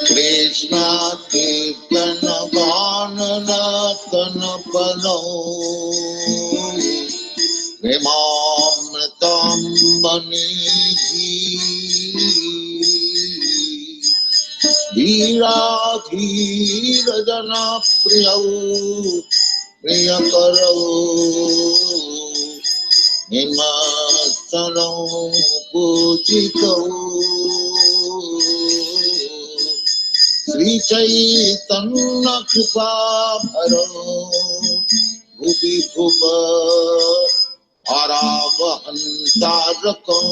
Krishna Kirtana Vanana Tana Pano Premamritam Baniji Dhira Dhira Jana Priyau Priyakarau Nimasalau Pujitau Sri Chaitanya Kripa Bharo Bhupi Bhupa Aravahantarakam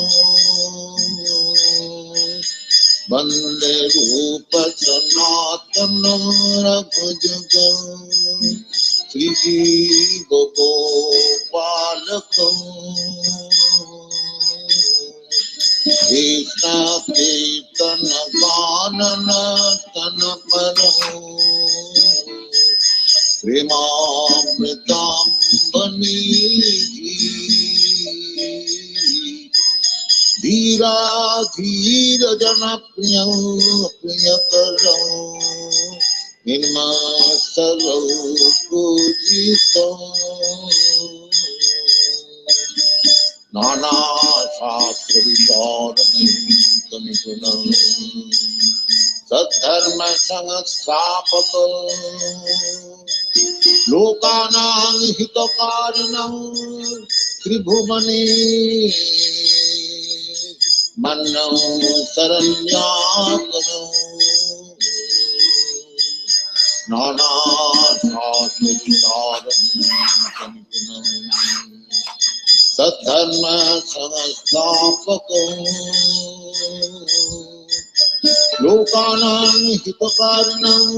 Bande Rupa Sanatanam Raghujagam Sri Jiva Gopalakam Krishna Kirtana Vanana Tana Param Premamritam Baniji Dhira Dhira Jana Priyam Priyakaram Nirmasalau Pujitam Nana Shastra Vicharanam Nipunam Sadharma Sanghastapakam Lokanang Hitakarinam Tribhumane Mannam Saranyakanam Nana Shastra Vicharanam Nipunam Sadharma Sanghastapakam Lokanam Hitakarinam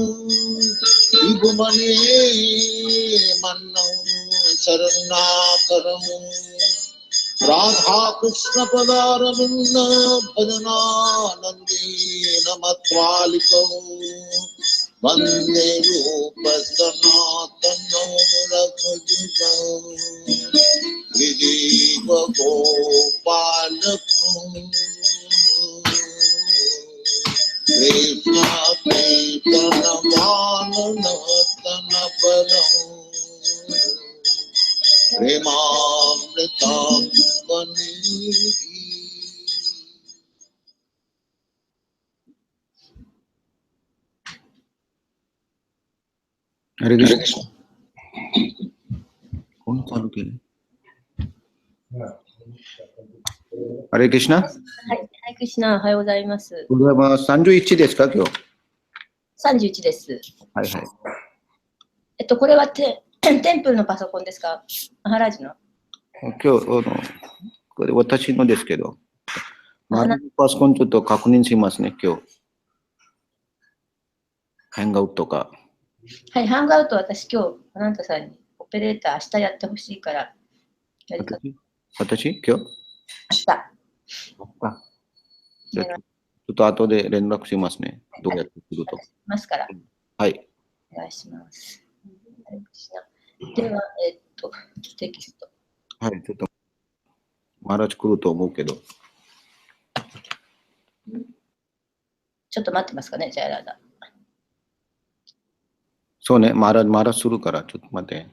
Tribhumane Mannam Saranakaram Radha Krishna Padaravinda Bhajananandi Namatvalikam Vande Rupa Sanatana Raghujagam Sri Jiva Gopalakam Krishna Kirtana Vanana Tana Param Premamritam Baniji हरे कृष्ण कौन चालू केले हरे कृष्ण はい、クリシュナ、おはようございます。これは31ですか今日31です。はいはいこれはテンプルのパソコンですかマハラジの今日これ私のですけどマハラジパソコンちょっと確認しますね今日ハンガウトとかはい、ハンガウト私今日アナンタさんにオペレーター明日やってほしいからやり方私今日明日じゃあちょっと後で連絡しますね。どうやってすると。ますから。はい。お願いします。では、テキスト。はい、ちょっと、マラチ来ると思うけど。ちょっと待ってますかね、じゃあ、ラダ。そうね、マラするから、ちょっと待って。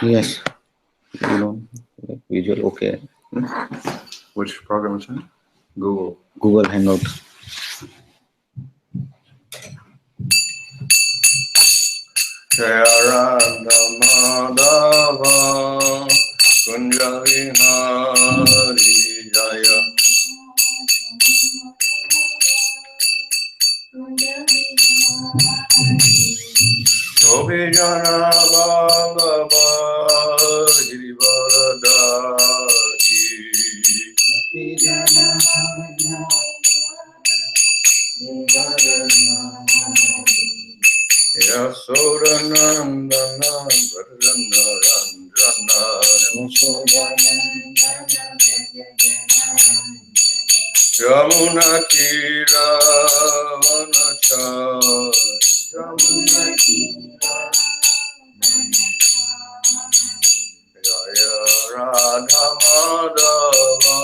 Yes. You know, visual, okay. Which program is it? Google. Google Hangout. Jaya Radha Madhava Kunja Vihari Jaya Gopi Jana Vallabha Girivaradari Yasodanandana Bharana Ranjana Yamuna Tira Vanachari Yamuna Jaya Radha Madhava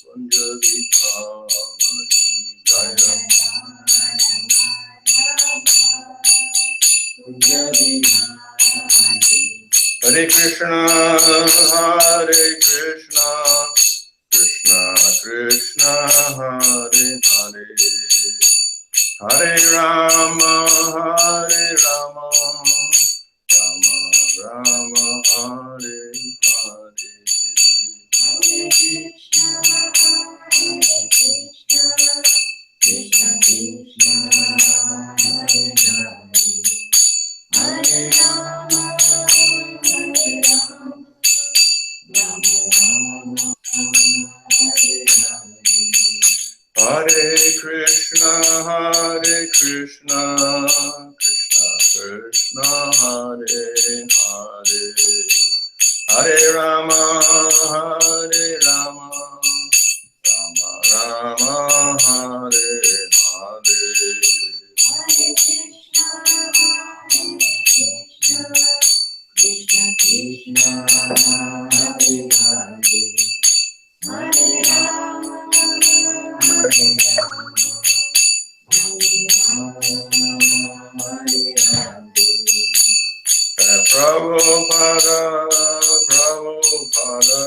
Kunja Vihari Jaya Hare Krishna, Hare Krishna, Krishna Krishna, Hare Hare, Hare Rama, Hare Rama, Rama Rama, Hare Hare. Hare Krishna, Hare Krishna, Krishna Krishna, Hare Hare, Hare Rama, Hare Rama, Rama Rama, Hare Hare. Prabhupada, Prabhupada,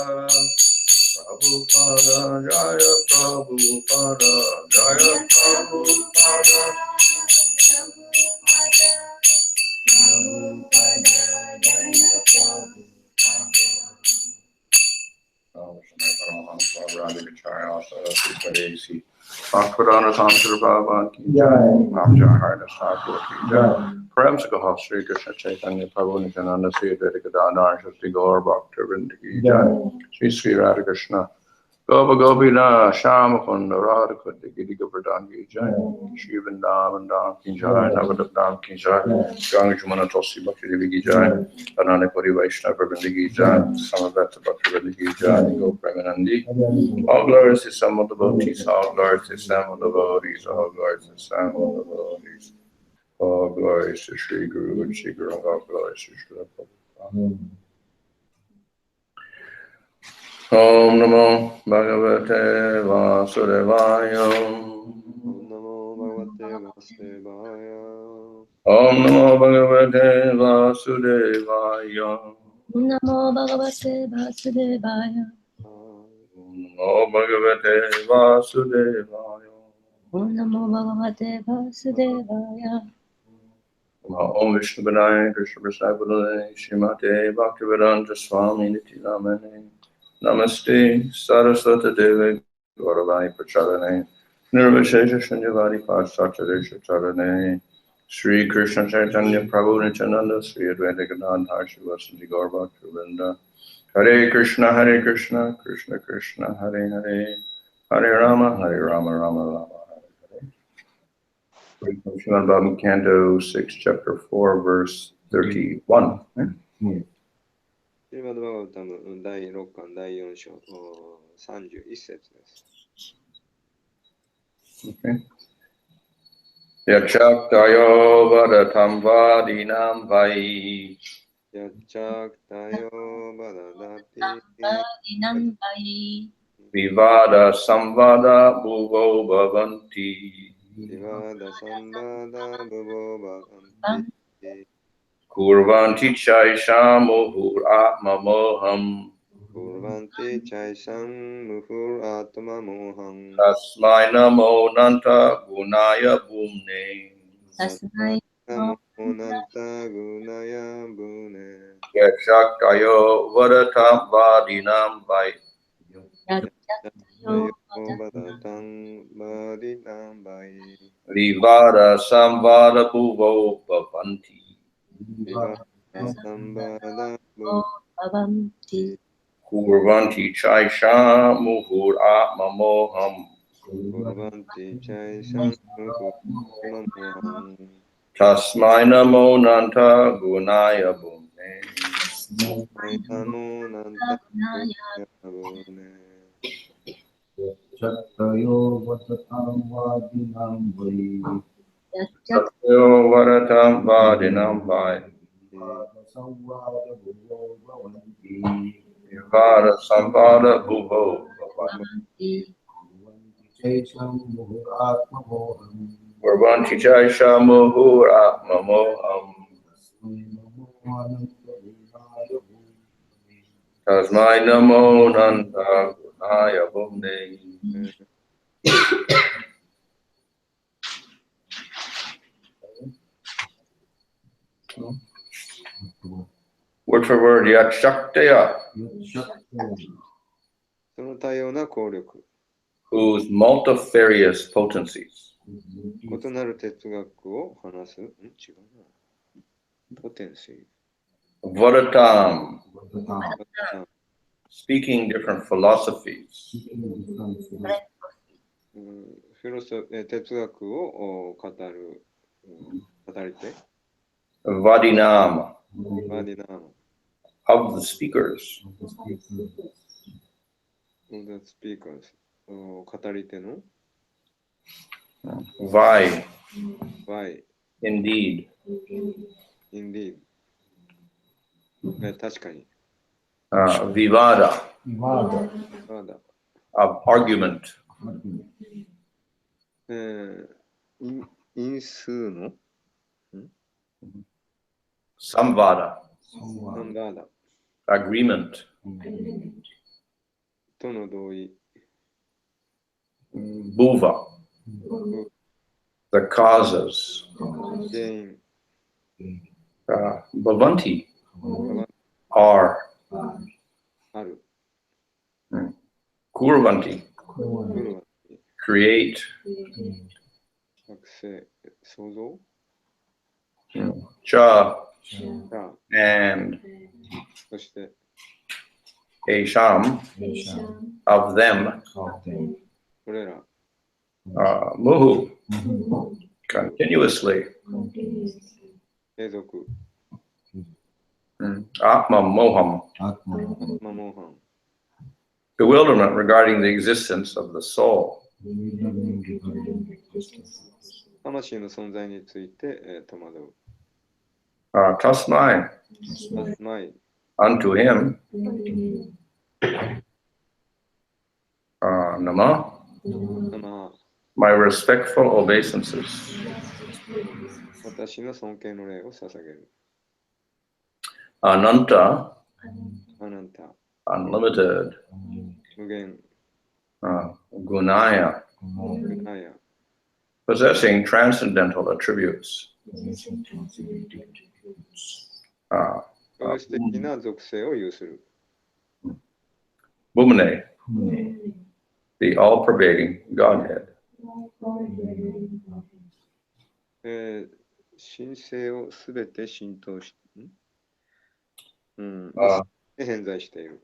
Prabhupada, Jaya Prabhupada, Jaya Prabhupada. Bhaktivinoda Thakur Baba ki jai, Ramjahar Thakur ki jai, Prem Sakaha Sri Krishna Chaitanya Prabhu Nityananda Sri Advaita Gadadhar Shakti Gaur Bhaktivinoda ki jai, Sri Sri Radha Krishna Gopa Gopina Shama Kunda Radha Kunda Giri Govardhan ki jai, Shri Vrindavan Dham ki jai, Navadip Dham ki jai, Ganga Jamuna Tulsi Bhakti Devi ki jai, Ananda Kori Vaishnava Vrinda ki jai, Samaveta Bhakti Vrinda ki jai, Go Premanandi. All glories to some of the devotees, all glories to some of the devotees, all glories to some of the devotees. All glories to Sri Guru and Sri Guru, all glories to Sri Prabhupada. Om Namo Bhagavate Vasudevaya. Om Namo Bhagavate Vasudevaya. Om Namo Bhagavate Vasudevaya. Om Namo Bhagavate Vasudevaya. Om Namo Bhagavate Vasudevaya. Om Vishnu Benaya Krishna Prasad Shrimate Bhaktivedanta Swami Niti Namane Namaste Saraswata Deve Gauravani Pracharane Nirvishesha Shanyavari Parsatadesha Charane Sri Krishna Chaitanya Prabhu Nityananda Sri Advaita Gadadhar Shivasanti Gaur Bhaktivinoda Hare Krishna Krishna Krishna Hare Hare Hare Rama Rama Rama Srimad Bhagavatam Canto 6, Chapter 4, Verse 31. シリマドバガバタム第6巻第4章31節です。Okay. Yachaktayo vadatam vadinam vai. Yachaktayo vadadati Vadinam vai. Vivada samvada bhuvo bhavanti. Vivada sambhada bhuvo bhavanti. Kurvanti chaisham muhur atma moham. Kurvanti chaisam muhur atma moham. Tasmai namo nanta gunaya bhumne. Tasmai Namo nanta gunaya bune. Yashaktayo vadatam vadinam vai. Yajjatayo Bhadatang Badinam Bai. Vivada samvada bhuvo bhavanti. Viva Sambada Bhavanti. Kurvanti chaisham muhur atma moham. Kurvanti Chaisam Mamoham. Tasmai namo nanta gunaya bhumne. Namo Nanta Bune. Yajjatayo vadatam vadinam vai. Satyo vadatam vadinam vai. Samvada bhuvo bhavanti. Vivada samvada bhuvo bhavanti. Chaisam muhuratma moham. Kurvanti chaisham muhur atma moham. Tasmai namo nanta gunaya bhumne. Word for word, yat shaktaya, その多様な効力、 whose multifarious potencies. 異なる哲学を話す。違うな。ポテンシー。 Vadatam, speaking different philosophies. 哲学を語る、語り手。 Vadinam, バディナーム。 of the speakers. The speakers。語り手の。 Vai, Why? indeed. Indeed。確かに。Vivada, まだ。 of argument. 因数の Samvada, ナンバーだ。 agreement. との同意。 Bhuva, the causes. 原因。 Bhavanti, are. ある。 Kurvanti, プロは create. 作成。創造。 Cha, が。 and そして。 Asham, of them. これら。 Muhu, continuously. 継続。 Atma moham, マモーハン。 bewilderment regarding the existence of the soul. 魂の存在について、戸惑う。Tasmai, ない。 unto him. Nama, まあ、 my respectful obeisances. 私の尊敬の礼を捧げる。 Ananta, あなた。 unlimited. 無限。 Gunaya, なや。 possessing transcendental attributes. 超越的な属性を有する。 Bhumne, the all-pervading Godhead. 神性をすべて浸透し、偏在している。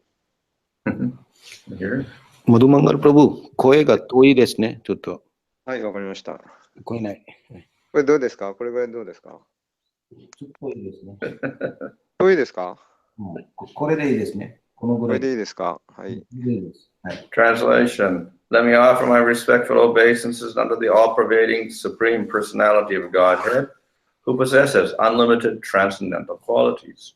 Here. マドマンガルプラブ、声が遠いですね、ちょっと。はい、わかりました。聞こえない。これどうですか？これぐらいどうですか？ちょっと遠いですね。遠いですか？これでいいですね。このぐらいこれでいいですか？はい。いいです。はい。 Translation. Let me offer my respectful obeisances unto the all-pervading Supreme Personality of Godhead, who possesses unlimited transcendental qualities,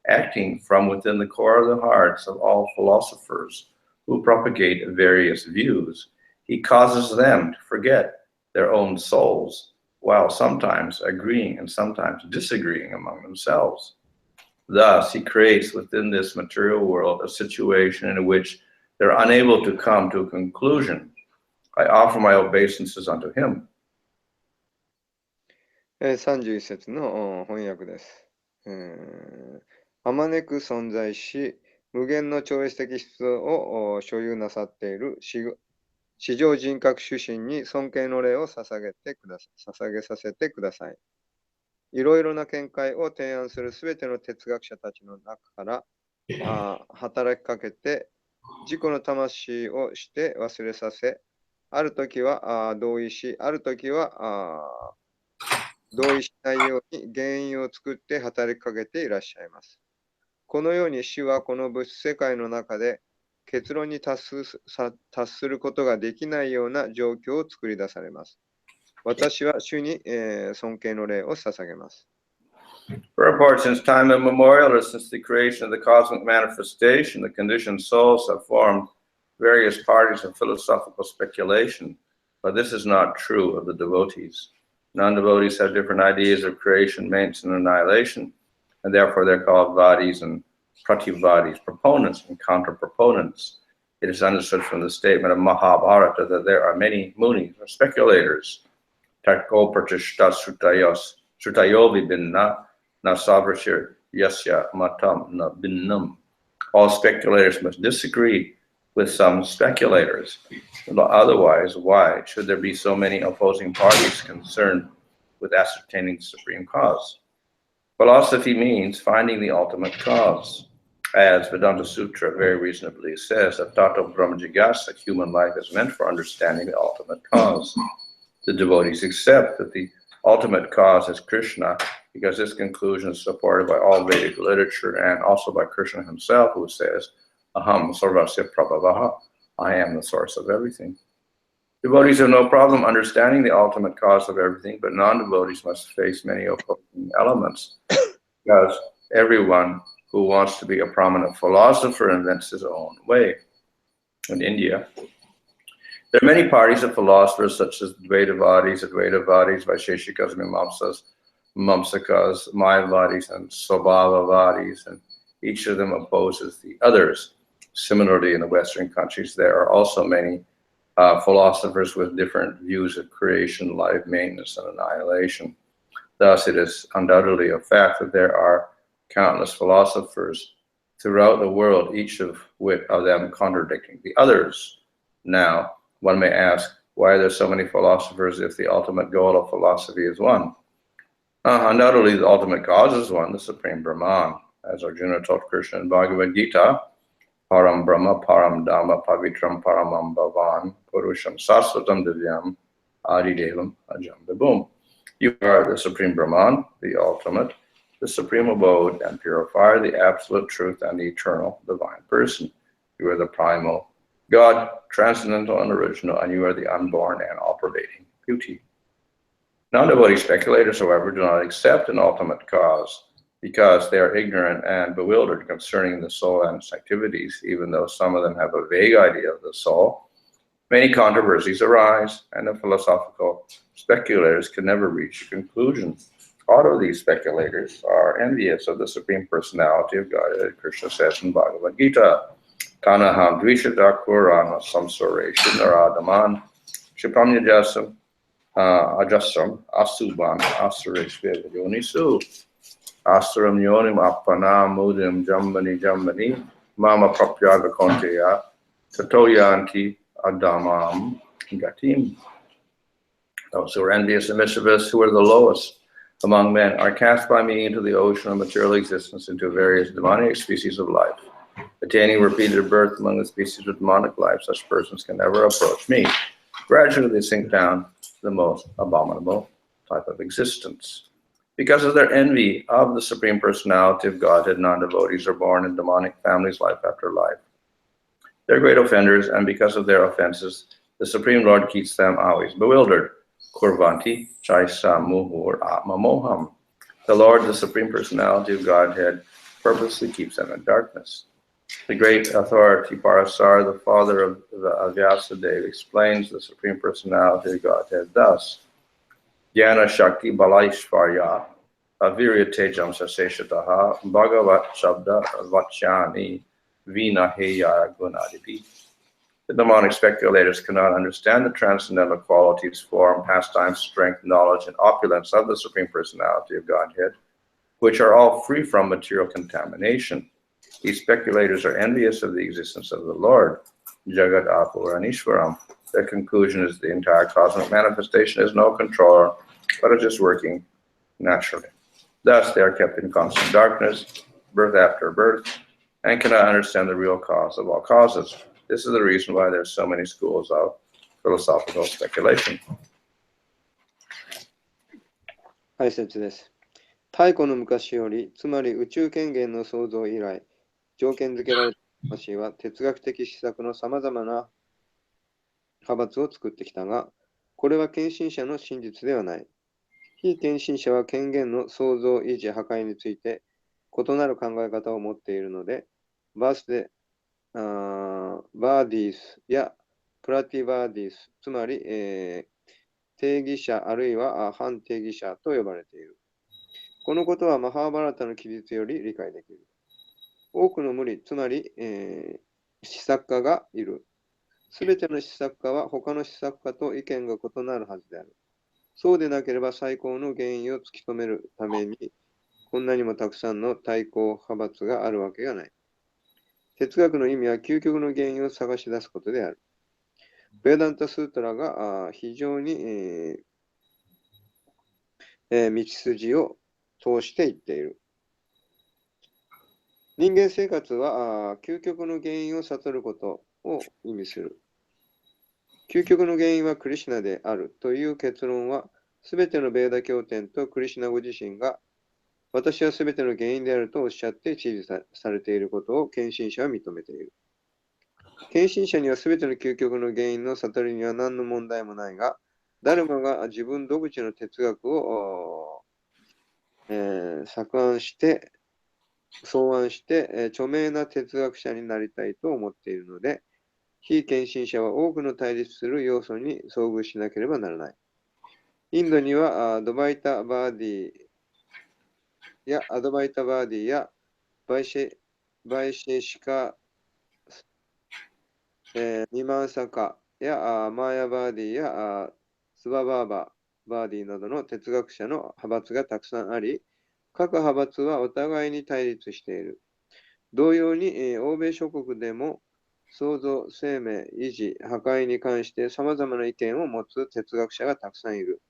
acting from within the core of the hearts of all philosophers who propagate various views. He causes them to forget their own souls while sometimes agreeing and sometimes disagreeing among themselves. Thus, he creates within this material world a situation in which they're unable to come to a conclusion. I offer my obeisances unto him. 31節の翻訳です。あまねく存在し、無限の超越的質を所有なさっている至上人格主神に尊敬の礼を捧げさせてください。いろいろな見解を提案するすべての哲学者たちの中から働きかけて、自己の魂をして忘れさせ、あるときは同意し、あるときは同意しないように原因を作って働きかけていらっしゃいます。このように死はこの物質世界の中で結論に達することができないような状況を作り出されます。私は主に尊敬の礼を捧げます。For a part, since time immemorial, or since the creation of the cosmic manifestation, the conditioned souls have formed various parties of philosophical speculation, but this is not true of the devotees. Non-devotees have different ideas of creation, maintenance, and annihilation, and therefore they're called vadis and prativadis, proponents and counter-proponents. It is understood from the statement of Mahabharata that there are many munis or speculators. Takko pratishta sutayovi binna na savrashir yasya matam na binnam. All speculators must disagree with some speculators. Otherwise, why should there be so many opposing parties concerned with ascertaining the supreme cause? Philosophy means finding the ultimate cause. As Vedanta Sutra very reasonably says, that Tato Brahma Jigyasa, human life is meant for understanding the ultimate cause. The devotees accept that the ultimate cause is Krishna because this conclusion is supported by all Vedic literature and also by Krishna himself, who says, Aham sarvasya prabhavaha, I am the source of everything. Devotees have no problem understanding the ultimate cause of everything, but non-devotees must face many opposing elements because everyone who wants to be a prominent philosopher invents his own way. In India, there are many parties of philosophers such as Dvaitavadis, Advaitavadis, Vaisheshikas, Mimamsas, Mamsakas, Mayavadis, and Swabhavavadis, and each of them opposes the others. Similarly, in the Western countries, there are also many philosophers with different views of creation, life, maintenance, and annihilation. Thus, it is undoubtedly a fact that there are countless philosophers throughout the world, each of them contradicting the others. Now, one may ask, why are there so many philosophers if the ultimate goal of philosophy is one? Undoubtedly, the ultimate cause is one, the Supreme Brahman. As Arjuna told Krishna in Bhagavad Gita, Param Brahma, Param Dhamma, Pavitram, Paramam Bhavan, Purusham, Sasvatam Divyam, Adidevam, Ajam Vibhum. You are the Supreme Brahman, the ultimate, the supreme abode and purifier, the absolute truth and the eternal divine person. You are the primal God, transcendental and original, and you are the unborn and all-pervading beauty. Non-devotee speculators, however, do not accept an ultimate cause because they are ignorant and bewildered concerning the soul and its activities, even though some of them have a vague idea of the soul. Many controversies arise, and the philosophical speculators can never reach a conclusion. All of these speculators are envious of the Supreme Personality of Godhead. Krishna says in Bhagavad Gita, Tanaham Dvishata Kurana Samsaration Naradaman Shipamyajasam Ajasam Asuban Asareshve Yonisu Asaram Yonim Apana Mudim Jambani Mama Prapyaga Konteya Tatoyanti Adamam Gatim. Those who are envious and mischievous, who are the lowest among men, are cast by me into the ocean of material existence, into various demonic species of life. Attaining repeated birth among the species of demonic life, such persons can never approach me. Gradually they sink down to the most abominable type of existence. Because of their envy of the Supreme Personality of Godhead, non-devotees are born in demonic families life after life. They're great offenders, and because of their offenses, the Supreme Lord keeps them always bewildered. Kurvanti chaisa muhur atma moham. The Lord, the Supreme Personality of Godhead, purposely keeps them in darkness. The great authority Parasar, the father of Vyasadeva, explains the Supreme Personality of Godhead thus. Jnana Shakti Balaishvarya Avirya Tejam Saseshataha Bhagavat Shabda Vachani Vina Heya Gunadipi. The demonic speculators cannot understand the transcendental qualities, form, pastime, strength, knowledge, and opulence of the Supreme Personality of Godhead, which are all free from material contamination. These speculators are envious of the existence of the Lord, Jagat Apuranishwaram. Their conclusion is the entire cosmic manifestation is no controller, but is just working naturally. Thus, they are kept in constant darkness, birth after birth, and cannot understand the real cause of all causes. This is the reason why there are so many schools of philosophical speculation. 解説です。太古の昔より、つまり宇宙権限の創造以来、条件付けられた魂は哲学的施策のさまざまな派閥を作ってきたが、これは献身者の真実ではない。非献身者は権限の創造、維持、破壊について異なる考え方を持っているので、バーディースやプラティバーディース、つまり、定義者あるいは反定義者と呼ばれている。このことはマハーバラタの記述より理解できる。多くの無理、つまり、施策家がいる。すべての施策家は他の施策家と意見が異なるはずである。そうでなければ最高の原因を突き止めるために、こんなにもたくさんの対抗派閥があるわけがない。哲学の意味は究極の原因を探し出すことである。ベーダンタスートラが非常に、道筋を通していっている。人間生活は究極の原因を悟ることを意味する。究極の原因はクリシュナであるという結論は、すべてのベーダ経典とクリシュナご自身が、私はすべての原因であるとおっしゃって指示されていることを献身者は認めている。献身者にはすべての究極の原因の悟りには何の問題もないが、誰もが自分独自の哲学を、作案して、草案して、著名な哲学者になりたいと思っているので、非献身者は多くの対立する要素に遭遇しなければならない。インドにはアドバイタバーディやバイシェシカ、ミマンサカやマーヤバーディやスババーバーディなどの哲学者の派閥がたくさんあり、各派閥はお互いに対立している。同様に、欧米諸国でも創造、生命、維持、破壊に関して様々な意見を持つ哲学者がたくさんいる。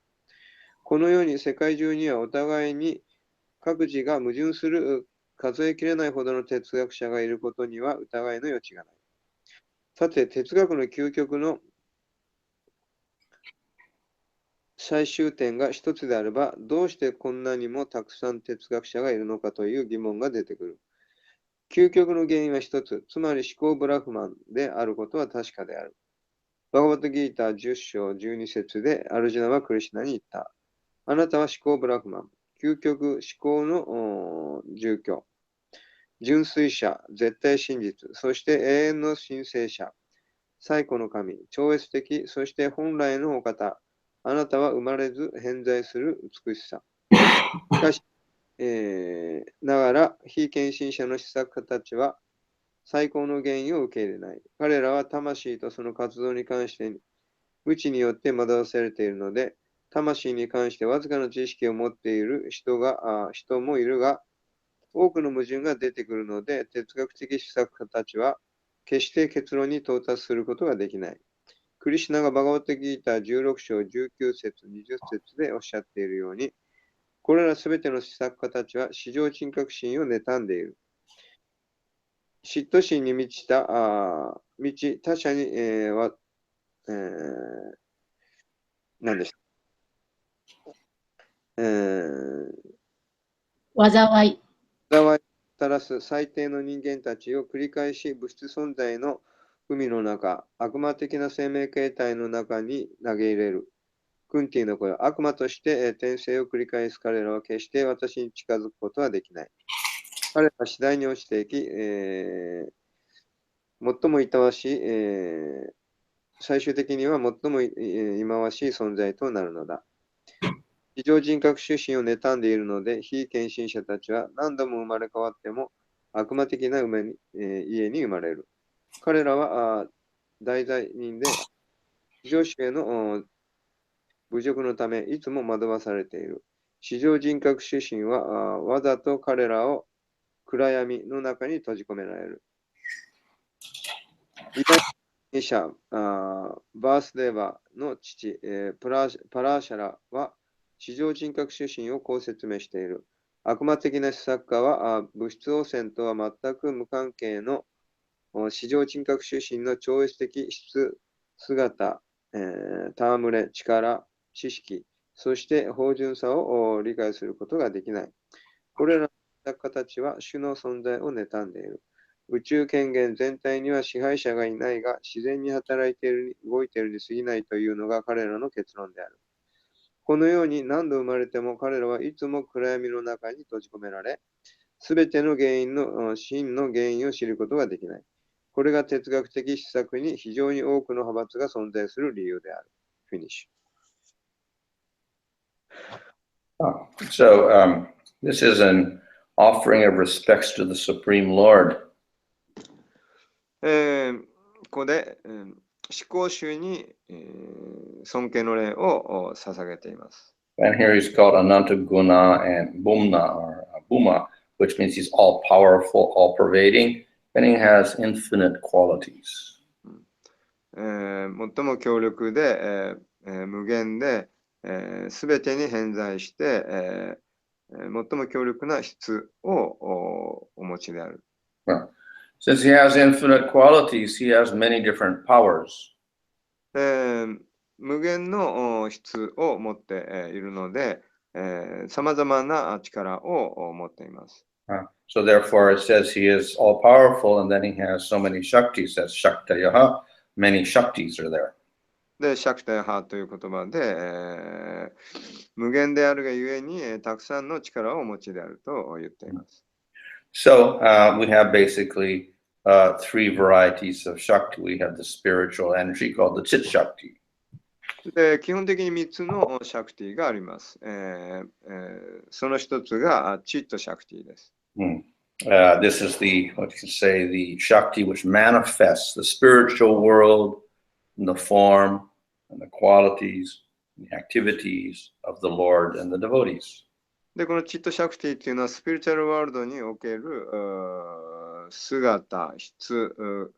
このように世界中にはお互いに各自が矛盾する数えきれないほどの哲学者がいることには疑いの余地がない。さて、哲学の究極の最終点が一つであれば、どうしてこんなにもたくさん哲学者がいるのかという疑問が出てくる。究極の原因は一つ、つまり思考ブラフマンであることは確かである。バガバットギーター10章12節でアルジュナはクリシュナに言った。あなたは思考ブラフマン、究極思考の住居、純粋者、絶対真実、そして永遠の神聖者、最古の神、超越的、そして本来のお方。あなたは生まれず偏在する美しさ。しかし、ながら、非献身者の施策家たちは最高の原因を受け入れない。彼らは魂とその活動に関して無知によって惑わされているので、魂に関してわずかな知識を持っている人もいるが、多くの矛盾が出てくるので、哲学的施策家たちは決して結論に到達することができない。クリシュナがバガバットギーター16章19節20節でおっしゃっているように、これらすべての施策家たちは至上人格心を妬んでいる。嫉妬心に満ちた他者に、何でした災い。災いたらす最低の人間たちを繰り返し物質存在の海の中、悪魔的な生命形態の中に投げ入れる。クンティの声、悪魔として転生を繰り返す彼らは決して私に近づくことはできない。彼らは次第に落ちていき、最もいたわしい、最終的には最も忌まわしい存在となるのだ。非常人格出身を妬んでいるので、非献身者たちは何度も生まれ変わっても悪魔的な家に生まれる。彼らは大罪人で、上主への侮辱のためいつも惑わされている。非常人格出身はわざと彼らを暗闇の中に閉じ込められる。偉大な者バースデーバの父、パラーシャラは非常人格出身をこう説明している。悪魔的な施策家は物質汚染とは全く無関係の非常人格出身の超越的質、姿、戯れ、力、知識、そして芳醇さを理解することができない。これらの作家たちは主の存在を妬んでいる。宇宙権限全体には支配者がいないが、自然に働いている、動いているに過ぎないというのが彼らの結論である。このように何度生まれても彼らはいつも暗闇の中に閉じ込められ、すべての真の原因を知ることができない。これが哲学的施策に非常に多くの派閥が存在する理由である。フィニッシOh, so this is an offering of respects to the Supreme Lord. ュ。ここで、思考集に、尊敬の礼を捧げています。And here he's called Ananta Guna and Bhumna, or Bhuma, which means he's all powerful, all pervading, and he has infinite qualities. 最も強力で、無限で、すべてに偏在して、最も強力な質をお持ちである。Well, since he has infinite qualities, he has many different powers. 無限の質を持っているので、さまざまな力を持っています。So therefore it says he is all powerful, and then he has so many Shaktis. That's Shaktayaha. Many Shaktis are there. で、シャクタヤハという言葉で、無限であるがゆえに、たくさんの力をお持ちであると言っています。So we have basically three varieties of Shakti. We have the spiritual energy called the Chit Shakti. で、基本的に3つのシャクティがあります。その一つがチットシャクティです。This is the, what you could say, the Shakti which manifests the spiritual world in the form and the qualities and the activities of the Lord and the devotees. で、このチットシャクティっていうのはスピリチュアルワールドにおける姿、質、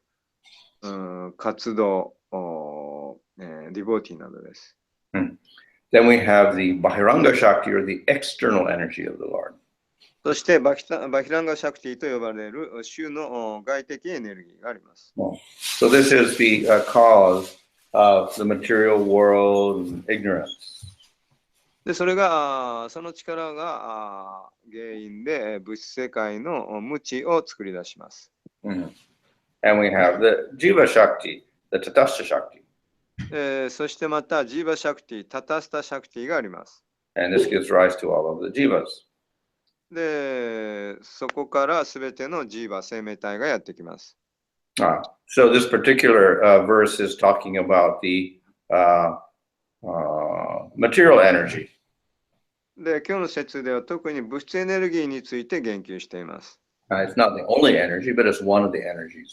活動、ディボーティなどです。Then we have the Bahiranga Shakti, or the external energy of the Lord. そしてバヒランガシャクティと呼ばれる主の外的エネルギーがあります。So this is the cause of the material world and ignorance. で、その力が原因で物質世界の無知を作り出します。And we have the Jiva Shakti, the Tatastha Shakti. そしてまたジーバシャクティ、タタスタシャクティがあります。And this gives rise to all of the Jivas. で、そこからすべてのジーバ、生命体がやってきます。So this particular verse is talking about the material energy. で、今日の説では特に物質エネルギーについて言及しています。It's not the only energy, but it's one of the energies.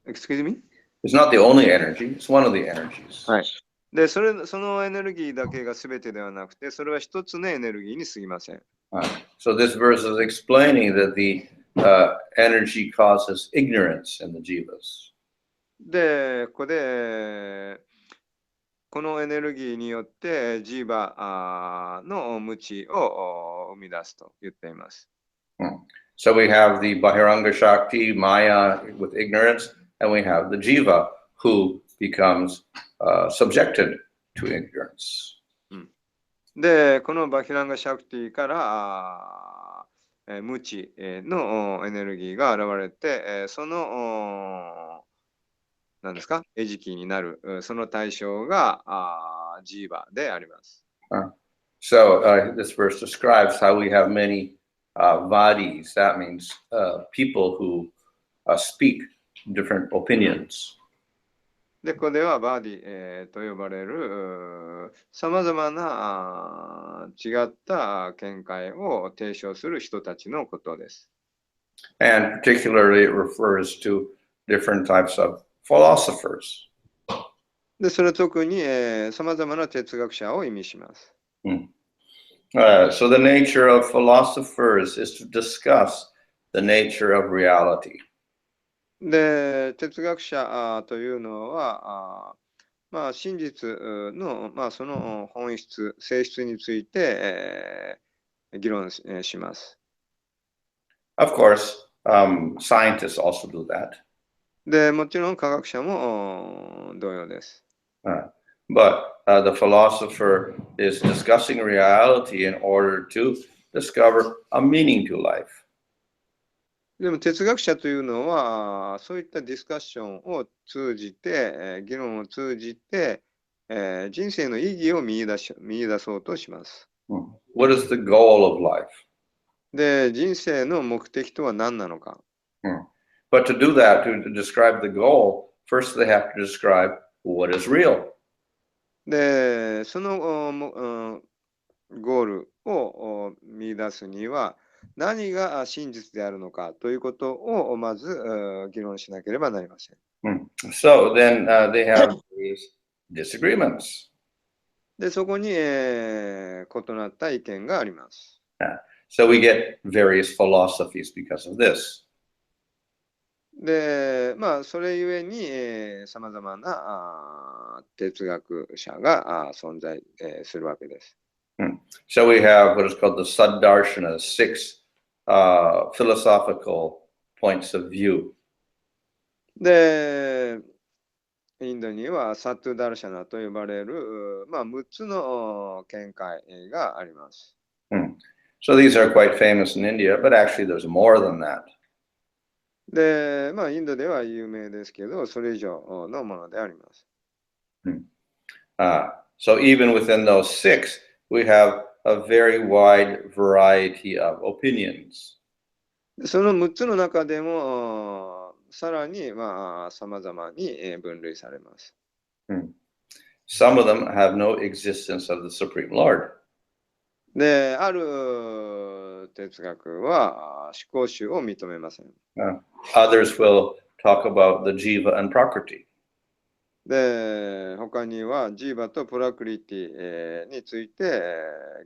Excuse me? It's not the only energy, it's one of the energies. はい。で、そのエネルギーだけが全てではなくて、それは一つのエネルギーに過ぎません。So this verse is explaining that the energy causes ignorance in the jivas. で、ここで、このエネルギーによってジーバの無知を生み出すと言っています。So we have the Bahiranga Shakti, Maya with ignorance, and we have the jiva who becomes subjected to ignorance. で、このバヒランガシャクティから無知のエネルギーが現れて、その何ですか、餌食になるその対象がジーバであります。So this verse describes how we have many vadis. That means people who speak different opinions. で、これはバーディ、と呼ばれるさまざまな違った見解を提唱する人たちのことです。And particularly it refers to different types of philosophers. で、それは特にさまざまな哲学者を意味します。So the nature of philosophers is to discuss the nature of reality. で、哲学者というのは、まあ、真実の、まあ、その本質、性質について、議論します。Of course, scientists also do that. で、もちろん科学者も同様です。But the philosopher is discussing reality in order to discover a meaning to life. でも哲学者というのは、そういったディスカッションを通じて、議論を通じて、人生の意義を見出そうとします。What is the goal of life? で、人生の目的とは何なのか。But to do that, to describe the goal, first they have to describe what is real. で、そのゴールを見出すには、何が真実であるのかということをまず議論しなければなりません。So then they have these disagreements. で、そこに、異なった意見があります。So we get various philosophies because of this. で、まあ、それゆえに、さまざまな哲学者が存在するわけです。So we have what is called the Saddarshana, 6 philosophical points of view. で、インドにはサットゥダルシャナと呼ばれる、まあ、6つの見解があります。So these are quite famous in India, but actually there's more than that. で、まあ、インドでは有名ですけど、それ以上のものであります。So even within those 6, we have a very wide variety of opinions. その6つの中でも、さらに、まあ、様々に分類されます。Some of them have no existence of the Supreme Lord. で、ある哲学は思考集を認めません。Others will talk about the Jiva and Prakriti. で、他にはジーバとプラクリティについて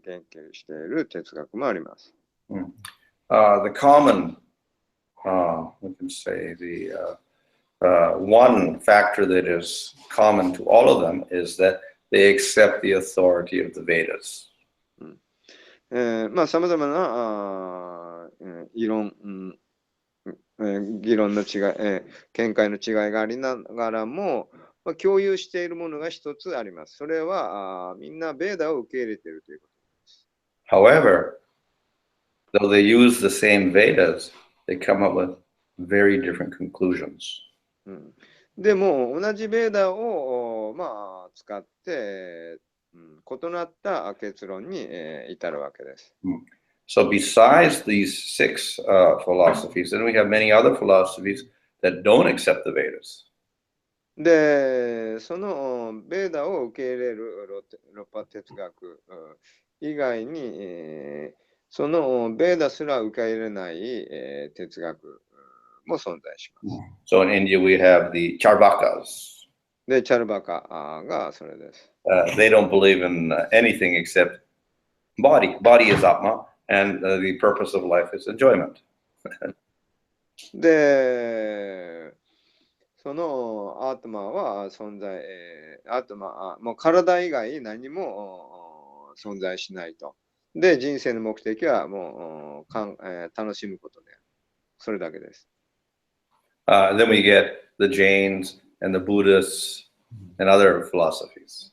言及している哲学もあります。The common, we can say one factor that is common to all of them is that they accept the authority of the Vedas. まあ、さまざまな議論の違い、見解の違いがありながらも、まあ、共有しているものが一つあります。それはみんなベーダを受け入れているということです。However, though they use the same Vedas, they come up with very different conclusions. でも同じベーダを、まあ、使って異なった結論に至るわけです。So besides these 6 philosophies, then we have many other philosophies that don't accept the Vedas. で、そのベーダを受け入れるロパ哲学以外に、そのベーダすら受け入れない哲学も存在します。So in India we have the Charvakas. で、チャルバカがそれです。They don't believe in anything except body. Body is Atma, and the purpose of life is enjoyment. で、そのアートマは存在、アートマもう体以外何も存在しないと。で、人生の目的はもう楽しむことである。それだけです。Then we get the Jains and the Buddhists and other philosophies.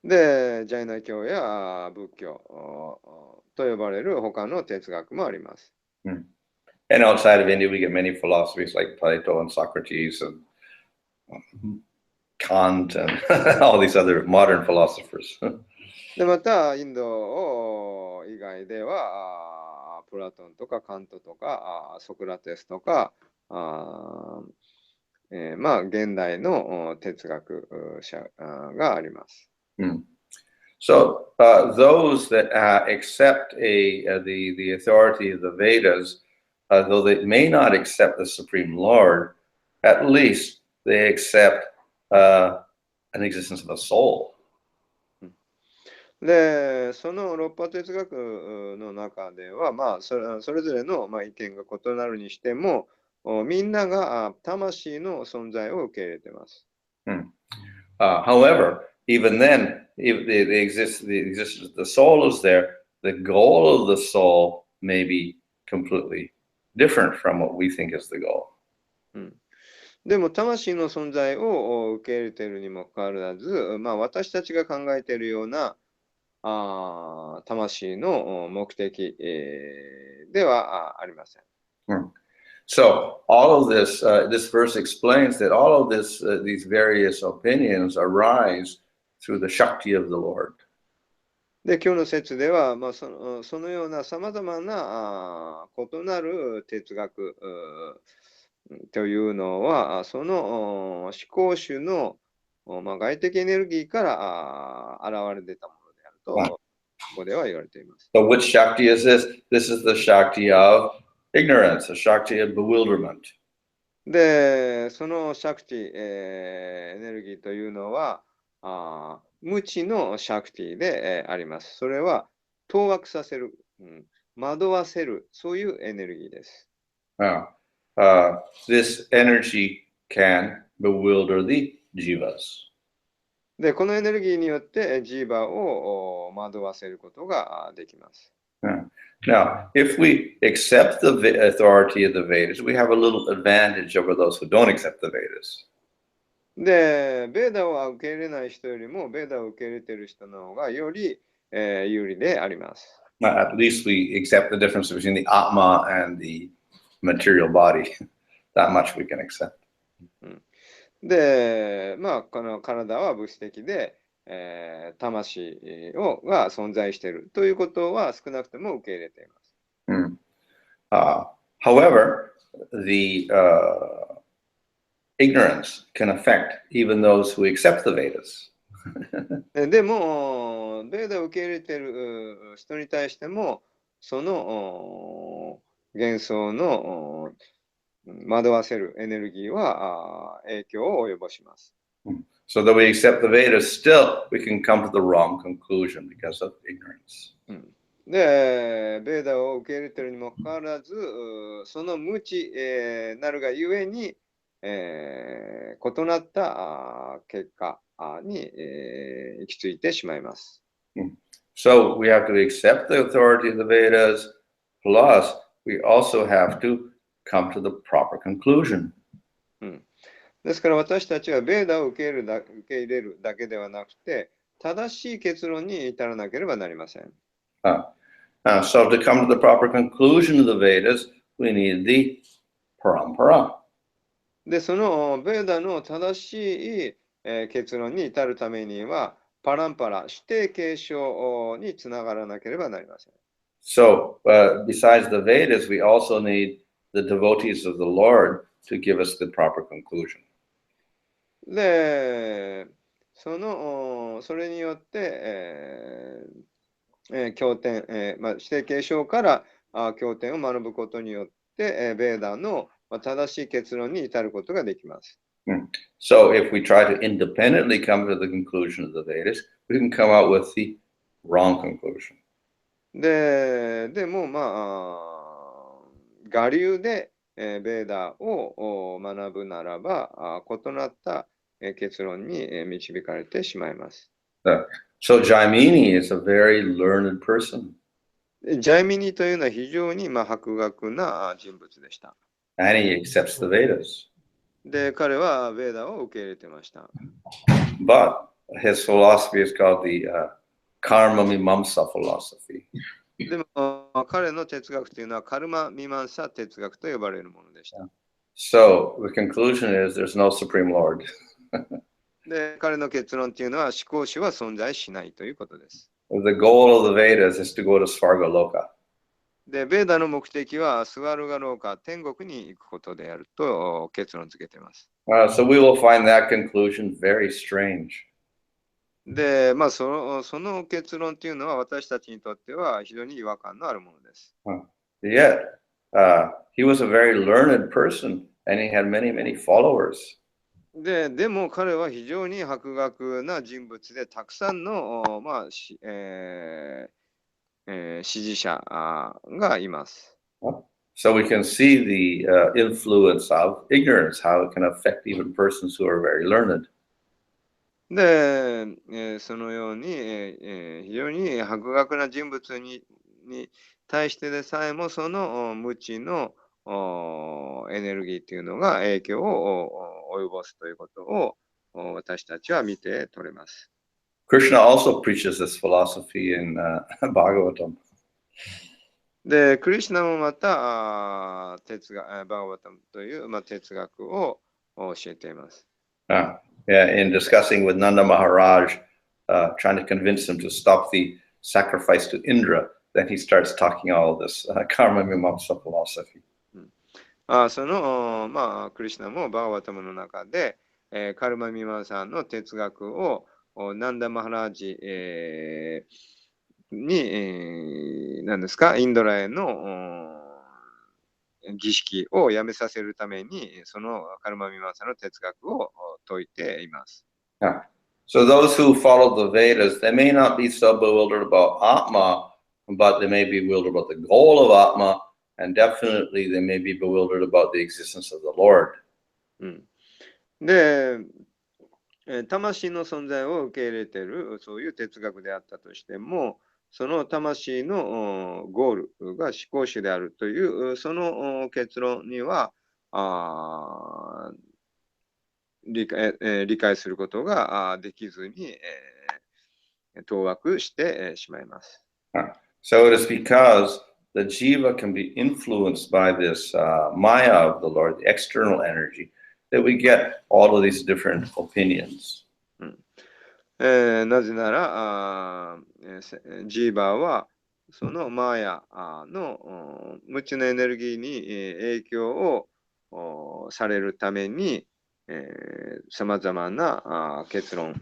で、ジャイナ教や仏教と呼ばれる他の哲学もあります。And outside of India, we get many philosophies like Plato and Socrates and Kant and all these other modern philosophers. で、また、インド以外では、プラトンとかカントとか、ソクラテスとか、まあ、現代の哲学者があります。So those that accept the authority of the Vedas, though they may not accept the Supreme Lord, at least they accept an existence of a soul. で、その六波哲学の中では、まあ、それぞれの、まあ、意見が異なるにしても、みんなが魂の存在を受け入れています。However, even then, if the existence of the soul is there, the goal of the soul may be completely different from what we think is the goal. でも、魂の存在を受け入れているにもかかわらず、まあ、私たちが考えているような魂の目的、ではありません。So all of this, this verse explains that all of this, these various opinions arise through the Shakti of the Lord. で、今日の説では、まあ、そのようなさまざまな異なる哲学というのは、その思考主の、まあ、外的エネルギーから現れ出たものであると、ここでは言われています。So which Shakti is this? This is the Shakti of ignorance, the Shakti of bewilderment. で、そのシャクティ、エネルギーというのは、無知のシャクティで、あります。それは、当惑させる、惑わせる、そういうエネルギーです。This energy can bewilder the jivas. で、このエネルギーによって、ジーバを惑わせることができます。Now, if we accept the authority of the Vedas, we have a little advantage over those who don't accept the Vedas. で、ベーダを受け入れない人よりも、ベーダを受け入れている人の方がより、有利であります。At least we accept the difference between the Atma and the material body. That much we can accept. で、まあ、この体は物質的で、魂が存在しているということは少なくとも受け入れています。However, the ignorance can affect even those who accept the Vedas. でも、ベーダを受け入れている人に対しても、その幻想の惑わせるエネルギーは影響を及ぼします。So that we accept the Vedas, still we can come to the wrong conclusion because of ignorance. で、ベーダを受け入れているにもかかわらず、その無知なるがゆえに、異なった結果に行き着いてしまいます。So we have to accept the authority of the Vedas, plus we also have to come to the proper conclusion. ですから私たちはベーダを受け入れるだけではなくて、正しい結論に至らなければなりません。So to come to the proper conclusion of the Vedas, we need the parampara. で、そのベーダの正しい結論に至るためには、パランパラ、指定継承につながらなければなりません。So besides the Vedas, we also need the devotees of the Lord to give us the proper conclusion. で、それによって、経典、指定継承から経典を学ぶことによって、ベーダの正しい結論に至ることができます。So if we try to independently come to the conclusion of the Vedas, we can come out with the wrong conclusion. でも我流でベーダを学ぶならば異なった結論に導かれてしまいます。So Jaimini is a very learned person. ジャイミニというのは非常に博学な人物でした。And he accepts the Vedas. で、彼はベーダを受け入れてました。But his philosophy is called the Karma Mimamsa philosophy. でも彼の哲学というのはカルマミマンサ哲学と呼ばれるものでした。So the conclusion is there's no Supreme Lord. で、彼の結論というのは思考主は存在しないということです。The goal of the Vedas is to go to Svarga Loka. で、ベーダの目的はスワルガローカ、天国に行くことであると結論付けています。So we will find that conclusion very strange. で、その結論というのは私たちにとっては非常に違和感のあるものです。Yet, he was a very learned person and he had many, many followers. でも彼は非常に博学な人物でたくさんの、支持者がいます。So we can see the influence of ignorance, how it can affect even persons who are very learned. で、そのように、非常に博学な人物に対してでさえもその無知のエネルギーというのが影響を及ぼすということを私たちは見て取れます。Krishna also preaches this philosophy in Bhagavatam. で、クリシュナもまたバーガバタムという、哲学を教えています。In discussing with Nanda Maharaj, trying to convince him to stop the sacrifice to Indra, then he starts talking all this karma mimamsa philosophy. その、クリシュナもバーガバタムの中で、カルマミマさんの哲学をナンダマハラージ、に、何ですか、インドラへの儀式をやめさせるために、そのカルマミマサの哲学を説いています。So those who follow the Vedas, they may not be so bewildered about Atma, but they may be bewildered about the goal of Atma, and definitely they may be bewildered about the existence of the Lord. で、魂の存在を受け入れているそういう哲学であったとしても、その魂のゴールが思考主であるというその結論には理解することができずに当惑してしまいます。So it is because the jiva can be influenced by this maya of the Lord, the external energy, that we get all of these different opinions. なぜならジーバーはそのマーヤの無知のエネルギーに影響をされるためにさまざまな結論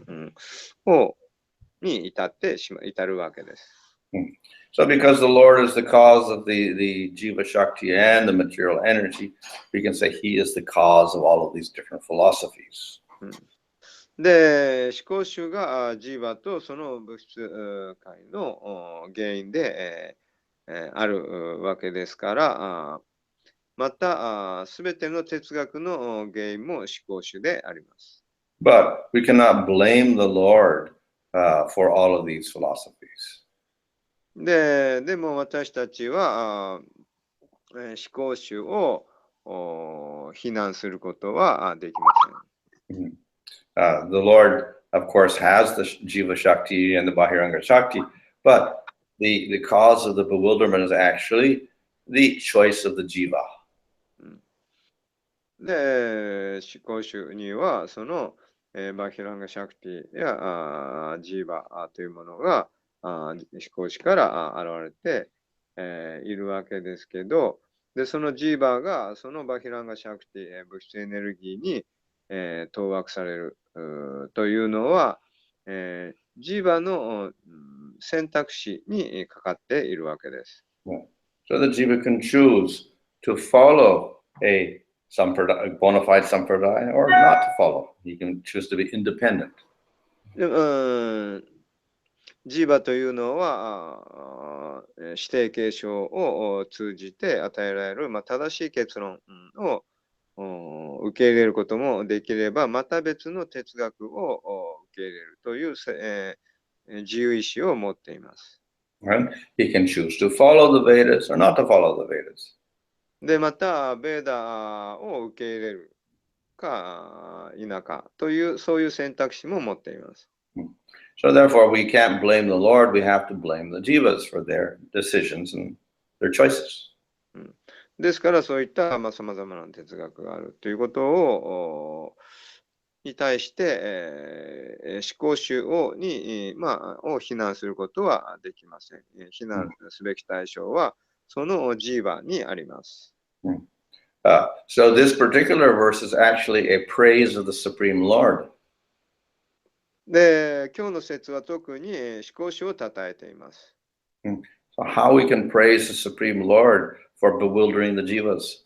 に至るわけです。So because the Lord is the cause of the jiva shakti and the material energy, we can say he is the cause of all of these different philosophies. で、思考主がジーバとその物質界の原因であるわけですから、またすべての哲学の原因も思考主であります。But we cannot blame the Lord for all of these philosophies. でも私たちは思考主を非難することはできません。The Lord, of course, has the Jiva Shakti and the Bahiranga Shakti, but the cause of the bewilderment is actually the choice of the Jiva. で、思考主にはそのバヒランガシャクティやジーバというものが思考主から現れているわけですけど、でそのジーバーがそのバヒランガシャクティ物質エネルギーに当惑されるというのはジーバーの選択肢にかかっているわけです。So the Jiva can choose to follow a bona fide sampradaya or not to follow. He can choose to be independent. ジーバというのは指定継承を通じて与えられる、正しい結論を受け入れることもできれば、また別の哲学を受け入れるという自由意志を持っています。Right? He can choose to follow the Vedas or not to follow the Vedas. で、また、ベーダを受け入れるか否かという、そういう選択肢も持っています。So therefore, we can't blame the Lord. We have to blame the jivas for their decisions and their choices. ですから、そういったさまざまな哲学があるということに対して、思考主を非難することはできません。非難すべき対象は、そのジーバにあります。So this particular verse is actually a praise of the Supreme Lord. で、今日の説は特に思考主を称えています。So how we can praise the Supreme Lord for bewildering the jivas?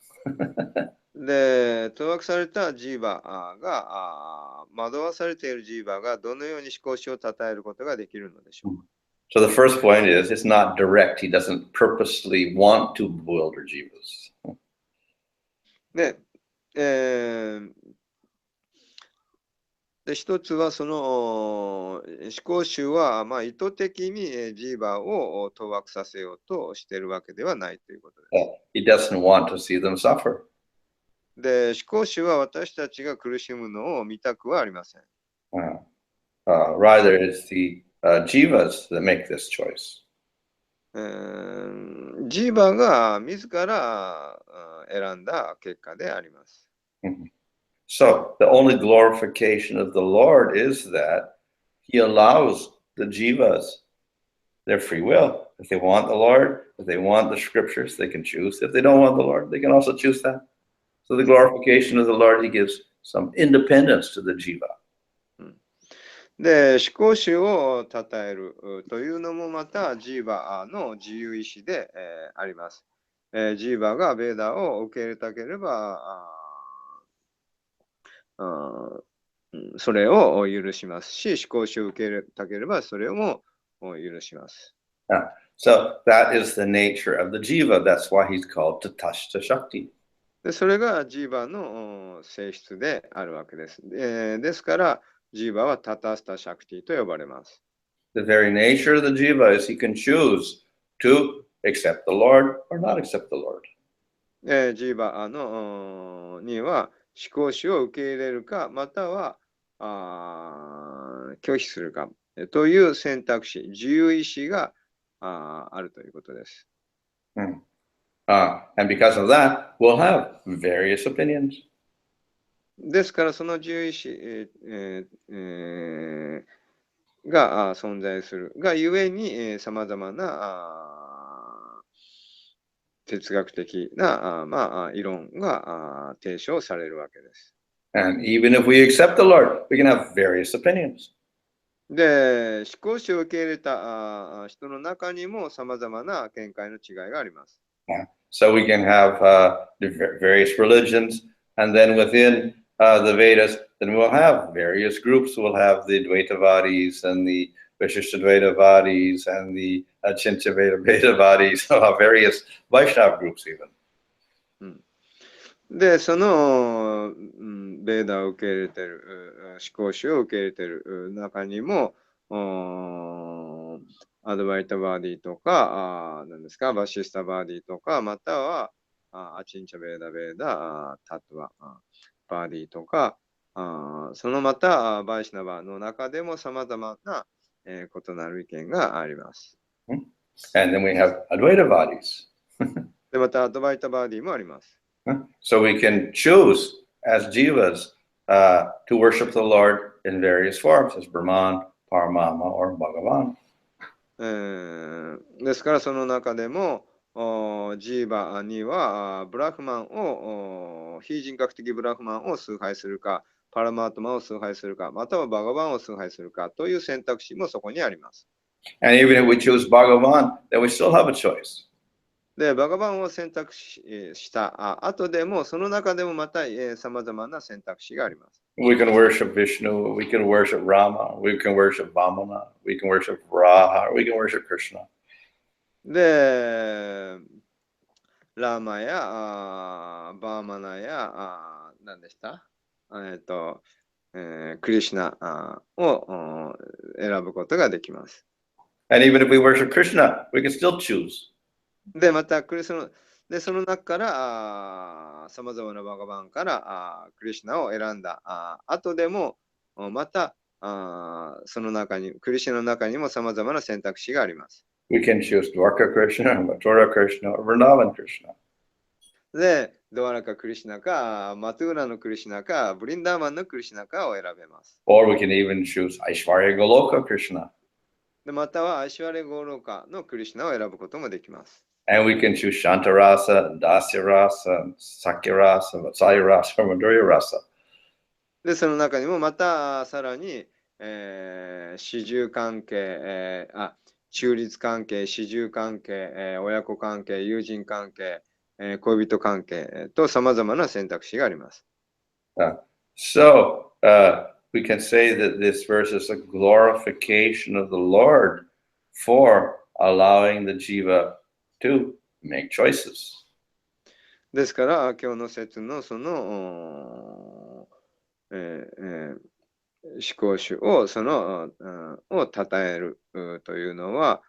で、当惑されたジーバが、惑わされているジーバがどのように思考主を称えることができるのでしょうか。So the first point is it's not direct. He doesn't purposely want to bewilder jivas. で、で一つはその思考主は、意図的にジーバを当惑させようとしているわけではないということHe doesn't want to see them suffer. です。で、思考主は私たちが苦しむのを見たくはありません。Rather, it's the jivas that make this choice. ジーバが自ら選んだ結果であります。So the only glorification of the Lord is that He allows the jivas their free will. If they want the Lord, if they want the scriptures, they can choose. If they don't want the Lord, they can also choose that. So the glorification of the Lord, He gives some independence to the jiva. で、思考主を称えるというのもまたジーバの自由意志で、あります。ジーバがベーダを受け入れたければ、それを許しますし、思考主を受け入れたければそれをも許します。So that is the nature of the jiva. That's why he's called Tatashta Shakti. でそれがジーバの性質であるわけです。ですから、ジーバはタタスタシャクティと呼ばれます。The very nature of the jiva is he can choose to accept the Lord or not accept the Lord. ジーバには思考主を受け入れるか、または拒否するかという選択肢、自由意志があるということです。And because of that, we'll have various opinions. ですから、その自由意志、が存在するがゆえに、さまざまな哲学的な異論が提唱されるわけです。And even if we accept the Lord, we can have various opinions. で、思考主を受け入れた人の中にもさまざまな見解の違いがあります。So we can have various religions, and then within the Vedas, then we'll have various groups. We'll have the Dvaitavadis and the Vishishtadvaitavadis and the Achintya-Vedavadis, various Vaishnava groups even. で、そのベーダを受け入れている、思考主を受け入れている中にも、アドバイタバーディとか、何ですか、バシスタバーディとか、またはアチンチャベーダベーダ、タトワバーディとか、そのまたバイシナバの中でもさまざまな異なる意見があります。And then we have Advaitavadis. で、またアドバイタバーディもあります。So we can choose as jivas to worship the Lord in various forms, as Brahman, Paramama, or Bhagavan. ですからその中でもジーバにはブラフマンを非人格的ブラフマンを崇拝するか、パラマートマを崇拝するか、またはバガバンを崇拝するかという選択肢もそこにあります。And even if we choose Bhagavan, then we still have a choice. で、バガバンを選択した後でも、その中でもまたさまざまな選択肢があります。We can worship Vishnu, we can worship Rama, we can worship Vamana, we can worship Varaha, we can worship Krishna. で、ラーマやバーマナや何でしたクリシナを選ぶことができます。And even if we worship Krishna, we can still choose. で、またその中からさまざまなバガバンからクリシナを選んだ後でもまたその中にクリシナの中にもさまざまな選択肢があります。We can choose Dwarka Krishna, Mathura Krishna, or Vrindavan Krishna. で、ドアラカクリシナかマトゥーラのクリシナかブリンダーマンのクリシナかを選べます。Or we can even choose Aishwarya Goloka Krishna. で、またはアイシュワレゴーローカのクリシナを選ぶこともできます。And we can choose Shanta Rasa, Dasya Rasa, Sakya Rasa, Vatsalya Rasa, Madhurya Rasa. で、その中にもまたさらに、始終関係、中立関係、始終関係、親子関係、友人関係、恋人関係と様々な選択肢があります。So we can say that this verse is a glorification of the Lord for allowing the jiva to make choices. ですから、今日の説のその、思考主を称えるというのは、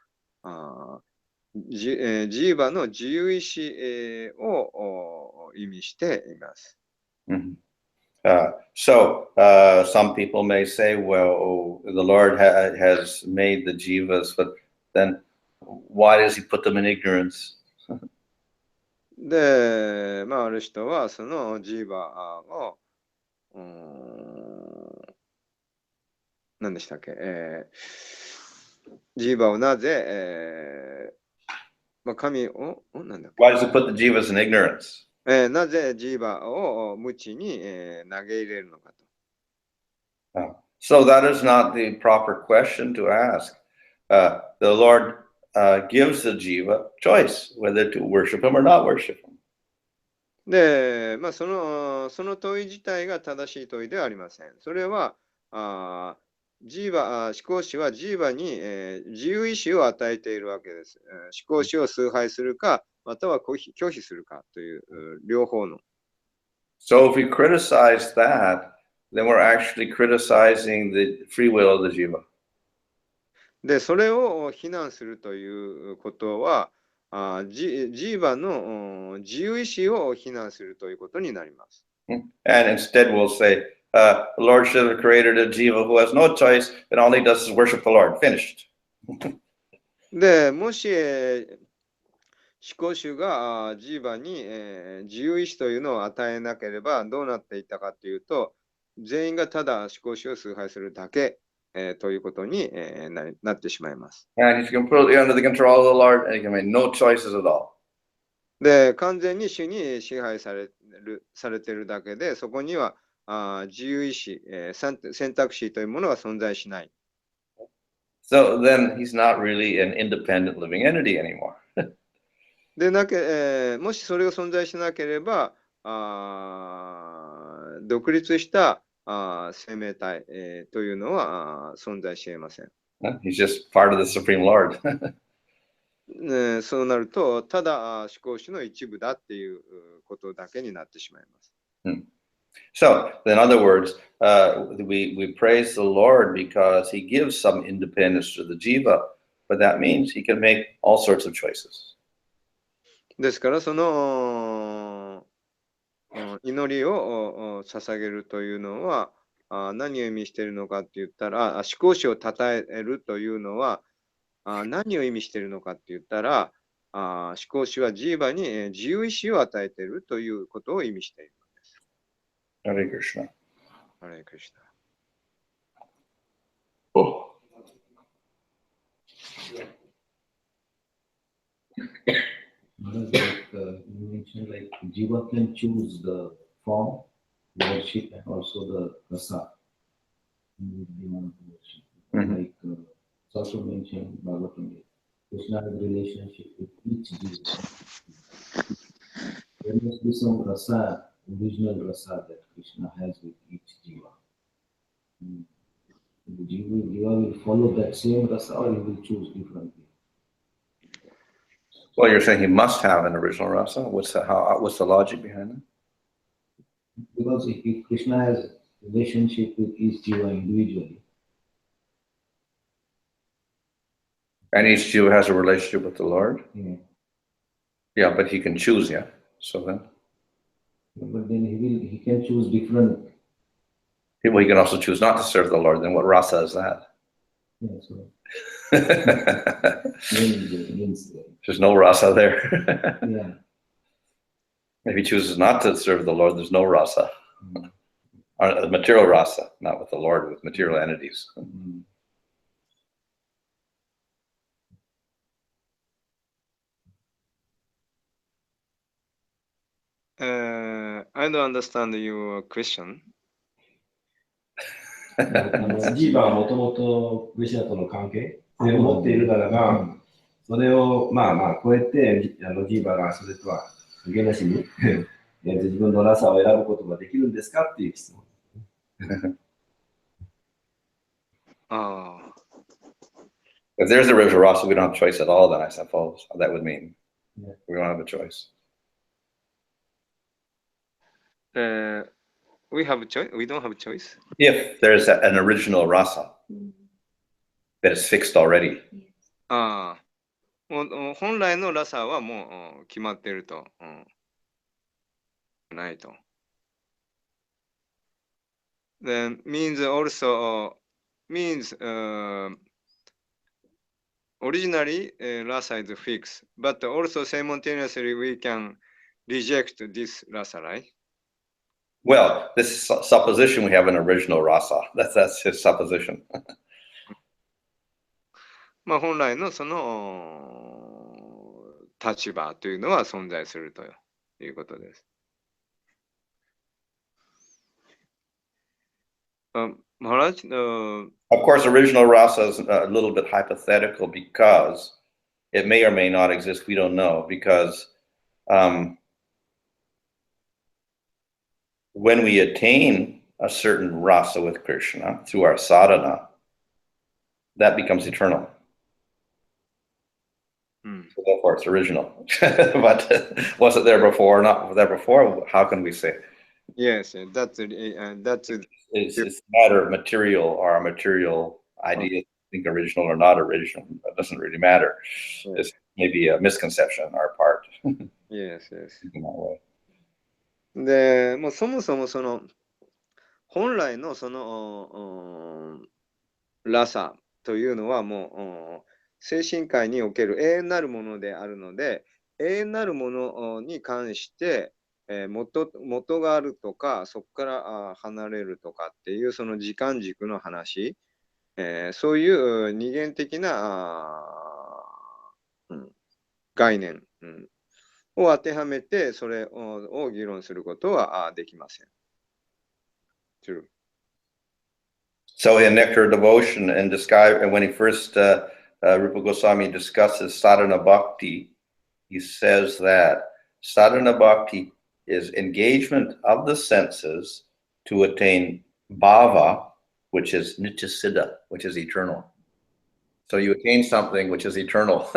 ジーバの自由意志を意味しています。So some people may say, well, the Lord has made the jivas, but then why does he put them in ignorance? で、ある人はそのジーバを、何でしたっけ、ジーバをなぜ、神を、何だっけ Why does he put the jivas in ignorance? なぜジーバを無知に、投げ入れるのかと。So that is not the proper question to ask. The Lord gives the jiva choice whether to worship him or not worship him. で、その問い自体が正しい問いではありません。それは、思考主はジーバに、自由意志を与えているわけです。思考主を崇拝するか、または拒否するかという両方の。So if we criticize that, then we're actually criticizing the free will of the jiva. で、それを非難するということは、ジーバの自由意志を非難するということになります。And instead we'll say, the Lord should have created a jiva who has no choice, and all he does is worship the Lord. Finished. で、もし、思考主がジーバに、自由意志というのを与えなければどうなっていたかというと、全員がただ思考主を崇拝するだけ、ということに、なってしまいます。And he's completely under the control of the Lord, and he can make no choices at all. で、完全に主に支配されているだけで、そこには自由意志、選択肢というものが存在しない。So then he's not really an independent living entity anymore. でもしそれが存在しなければ、独立した生命体、というのは存在し得ません。He's just part of the Supreme Lord. そうなると、ただ思考主の一部だっていうことだけになってしまいます。So, in other words, we praise the Lord because he gives some independence to the jiva, but that means he can make all sorts of choices. ですから、その祈りを捧げるというのは何を意味しているのかって言ったら、思考主を称えるというのは何を意味しているのかって言ったら、思考主はジーバに自由意志を与えているということを意味しているのです。Hare Krishna. Hare Krishna. Oh. You mentioned like jiva can choose the form, worship, and also the rasa. Like it's also mentioned Bhagavatam. Krishna has a relationship with each jiva. There must be some rasa, original rasa that Krishna has with each jiva. The jiva will follow that same rasa, or he will choose differently. Well, you're saying he must have an original rasa? What's the logic behind that? Because if Krishna has a relationship with each jiva individually, and each jiva has a relationship with the Lord? yeah. Yeah, but he can choose, yeah. So then? But then he can choose different. Well, he can also choose not to serve the Lord. Then what rasa is that? Yeah, so There's no rasa there. yeah. If he chooses not to serve the Lord, there's no rasa. Or material rasa, not with the Lord, with material entities. I don't understand your question. ジーバはもともとクリシュナとの関係を持っているならば、それをまあ超えてジーバがそれとは関係なしに自分のラサを選ぶことができるんですかっていう質問。If there's a original rasa, we don't have a choice at all, then I suppose that would mean we don't have a choice. We have a choice. We don't have a choice. If there's an original rasa that is fixed already. もう本来のラサはもう決まっていると。ないと。Then means also means originally rasa is fixed, but also simultaneously we can reject this rasa, right? Well, this supposition we have an original rasa. That's his supposition. まあ本来のその立場というのは存在するということです。Maharaj, Of course, original rasa is a little bit hypothetical because it may or may not exist. We don't know because when we attain a certain rasa with Krishna through our sadhana, that becomes eternal. So therefore, it's original. But was it there before or not there before? How can we say? Yes, that's It's a matter of material or a material idea. I think original or not original. That doesn't really matter. It's maybe a misconception on our part. Yes, yes. In that way. で、もうそもそもその本来のそのラサというのはもう精神界における永遠なるものであるので、永遠なるものに関して元があるとか、そこから離れるとかっていうその時間軸の話、そういう二元的な概念、を当てはめてそれを議論することはできません。True. So in Nectar Devotion and when he first Rupa Goswami discusses sadhana bhakti, he says that sadhana bhakti is engagement of the senses to attain bhava, which is nityasiddha, which is eternal. So you attain something which is eternal.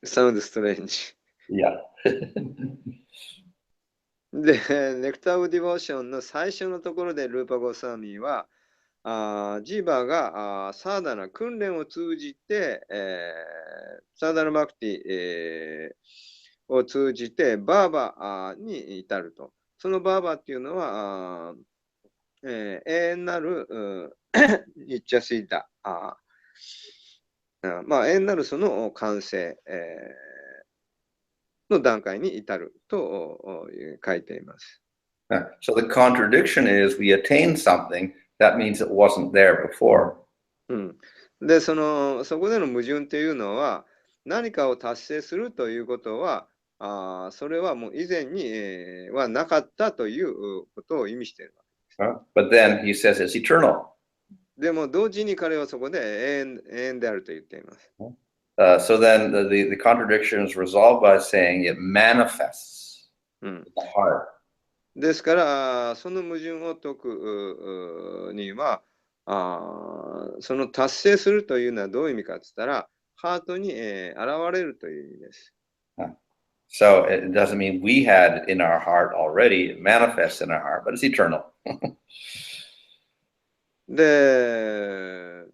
Sounds strange. Yeah. で、ネクター・オブ・ディボーションの最初のところでルーパ・ゴスワミはジーバがサーダナ訓練を通じて、サーダナバクティ、を通じてバーバに至ると。そのバーバっていうのは永遠なるニッチャシーダ、まあ永遠なるその完成、の段階に至ると書いています。So the contradiction is we attain something that means it wasn't there before. で、そこでの矛盾というのは何かを達成するということはそれはもう以前に、はなかったということを意味しているわけです。But then he says it's eternal. でも同時に彼はそこで永遠であると言っています。So then the contradiction is resolved by saying it manifests in the heart. ですからその矛盾を解くにはその達成するというのはどういう意味かって言ったらハートに、現れるという意味です。So it doesn't mean we had it in our heart already. It manifests in our heart, but it's eternal. で、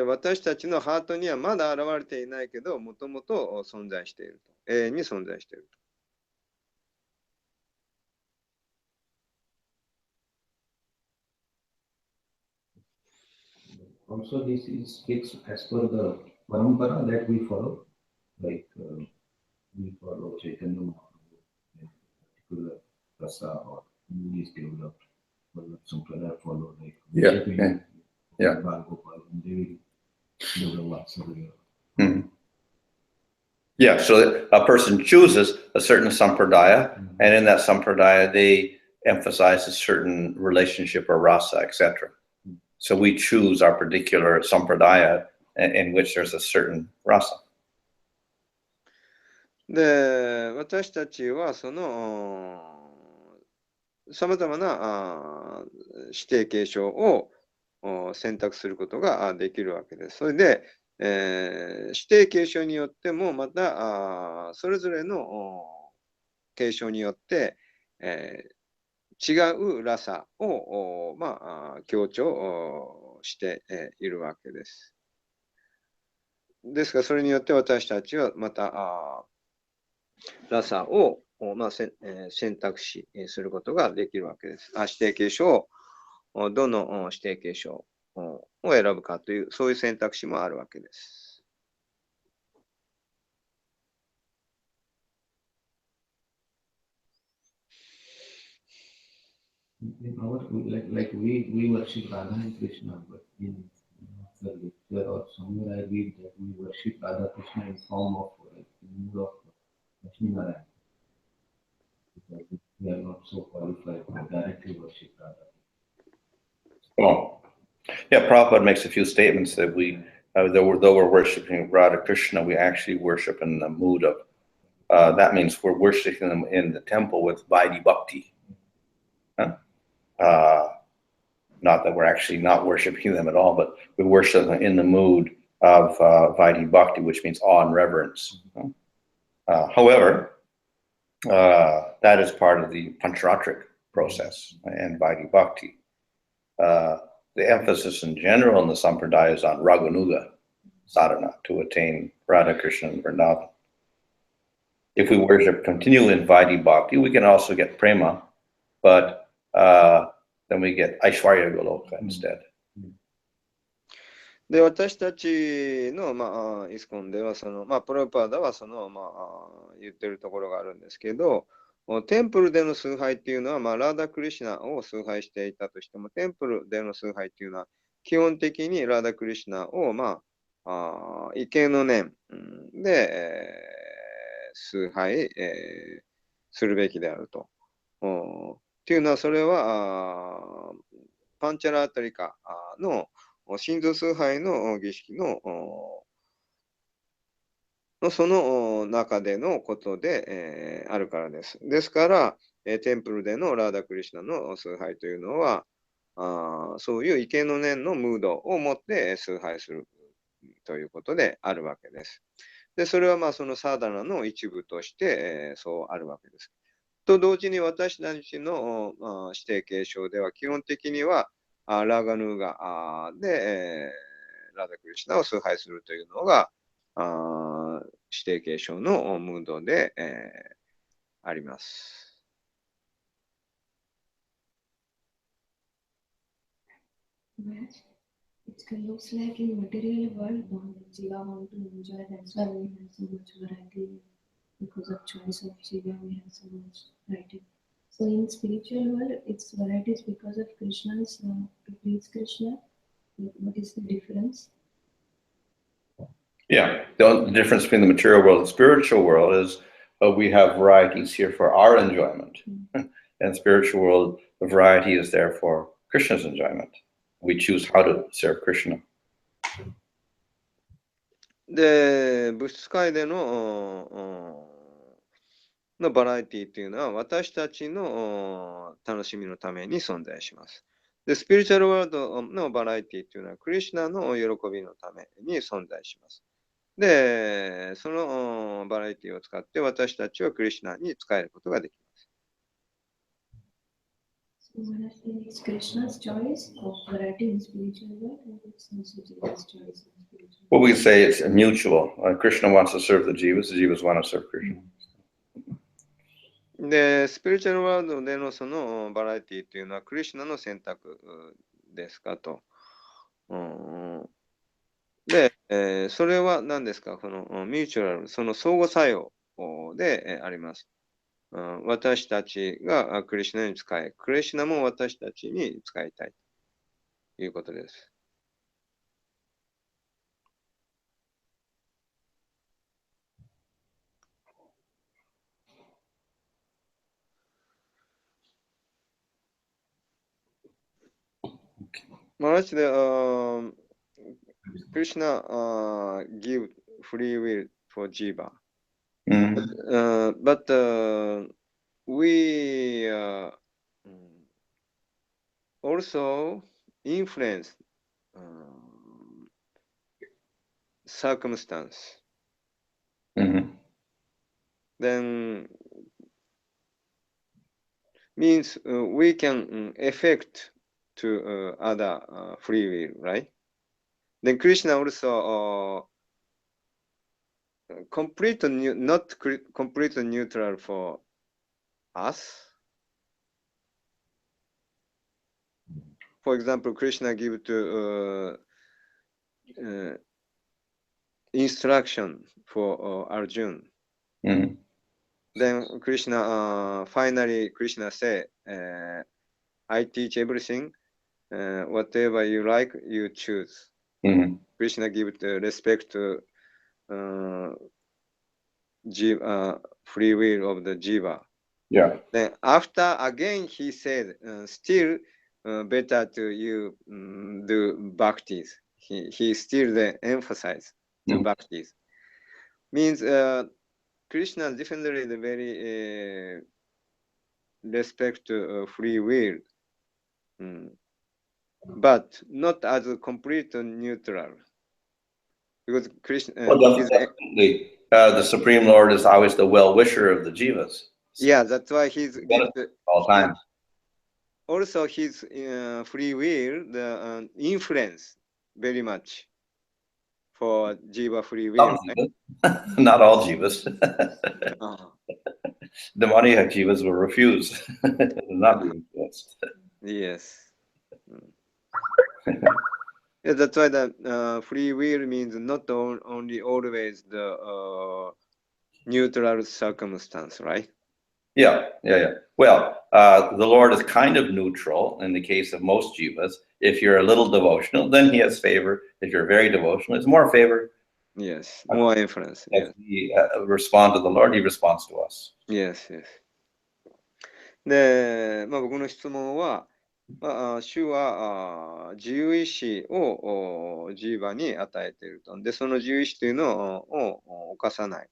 私たちのハートにはまだ現れていないけど、もともと存在していると。永遠に存在していると。Also, this is fixed as per the parampara that we follow, like we follow Chaitanya Mahaprabhu, particular rasa or is developed, some other follow like Bal Gopal, they will develop. Yeah, so a person chooses a certain sampradaya, and in that sampradaya, they emphasize a certain relationship or rasa, etc. So we choose our particular sampradaya in which there's a certain rasa. で、私たちはそのさまざまな指定継承を選択することができるわけです。それで、指定継承によってもまたそれぞれの継承によって、違うラサを、強調しているわけです。ですからそれによって私たちはまたラサを、選択肢することができるわけです。指定継承をどの指定継承を選ぶかというそういう選択肢もあるわけです。Like we worship Radha and Krishna, but in the literature or somewhere I read that we worship Radha Krishna in form of in mood of Lakshmi Narayana, because we are not so qualified to directly worship Radha. Oh, yeah, Prabhupada makes a few statements that though we're worshiping Radha Krishna, we actually worship in the mood of, that means we're worshiping them in the temple with Vaidhi Bhakti. Huh? Not that we're actually not worshiping them at all, but we worship them in the mood of Vaidhi Bhakti, which means awe and reverence. However, that is part of the Pancharatric process and Vaidhi Bhakti. The emphasis in general in the Sampradaya is on Raganuga sadhana to attain Radha Krishna and Vrindavan. If we worship continually in Vaidhi Bhakti, we can also get prema, but then we get Aishwarya Goloka instead. で、私たちの、イスコンではプロパーダは言ってるところがあるんですけど、テンプルでの崇拝っていうのは、ラーダ・クリシナを崇拝していたとしても、テンプルでの崇拝っていうのは、基本的にラーダ・クリシナを、畏敬の念で、崇拝、するべきであると。っていうのは、それは、パンチャラータリカの神像崇拝の儀式のその中でのことで、あるからです。ですから、テンプルでのラーダ・クリシナの崇拝というのは、そういう畏敬の念のムードを持って崇拝するということであるわけです。で、それはそのサーダナの一部として、そうあるわけです。と同時に私たちの指定継承では基本的にはラーガヌーガで、ラーダ・クリシナを崇拝するというのが指定継承のムードで、あります。It looks like in material world, Jiva want to enjoy. That's why we have so much variety. Because of choice of Jiva, we have so much variety. So in spiritual world, it's varieties because of Krishna's, to please Krishna. What is the difference? Yeah, the difference between the material world and the spiritual world is we have varieties here for our enjoyment. And spiritual world, the variety is there for Krishna's enjoyment. We choose how to serve Krishna. で、物質界でのバラエティっていうのは私たちの楽しみのために存在します。で、スピリチュアルワールドのバラエティっていうのはクリシュナの喜びのために存在します。で、そのバラエティを使って私たちはクリシュナに使えることができます。So it's Krishna's choice of variety in spiritual world, and it's also Jiva's choice in spiritual world. Well, we say it's mutual. Krishna wants to serve the jivas want to serve Krishna. で、スピリチュアルワールドでのそのバラエティっていうのはクリシュナの選択ですかと。で、それは何ですか、このミューチュアル、その相互作用であります。私たちがクリシュナに使い、クリシュナも私たちに使いたいということです。Maharaj, Krishna give free will for jiva. But we also influence circumstance. Then means we can affect to other free will, right? Then Krishna also not completely neutral for us. For example, Krishna give to instruction for Arjun. Then Krishna finally Krishna say, I teach everything. Whatever you like, you choose. Krishna give the respect to free will of the jiva. Yeah. Then after again he said, still better to you do bhaktis. He still emphasize to bhaktis. Means Krishna definitely very respect to free will, but not as a complete neutral. Because Krishna, definitely, the Supreme Lord is always the well-wisher of the jivas. Yeah, that's why he's all times. Also, his free will, the influence very much for jiva free will. Right? Not all jivas. The Demoniac jivas will refuse, not be influenced. Yes. Yeah, that's why the free will means not only always the neutral circumstance, right? Yeah. Well, the Lord is kind of neutral in the case of most jivas. If you're a little devotional, then he has favor. If you're very devotional, it's more favor. Yes, more influence. As we respond to the Lord, he responds to us. Yes. で、僕の質問は、主は自由意志をジーバに与えていると。で、その自由意志というのを犯さない。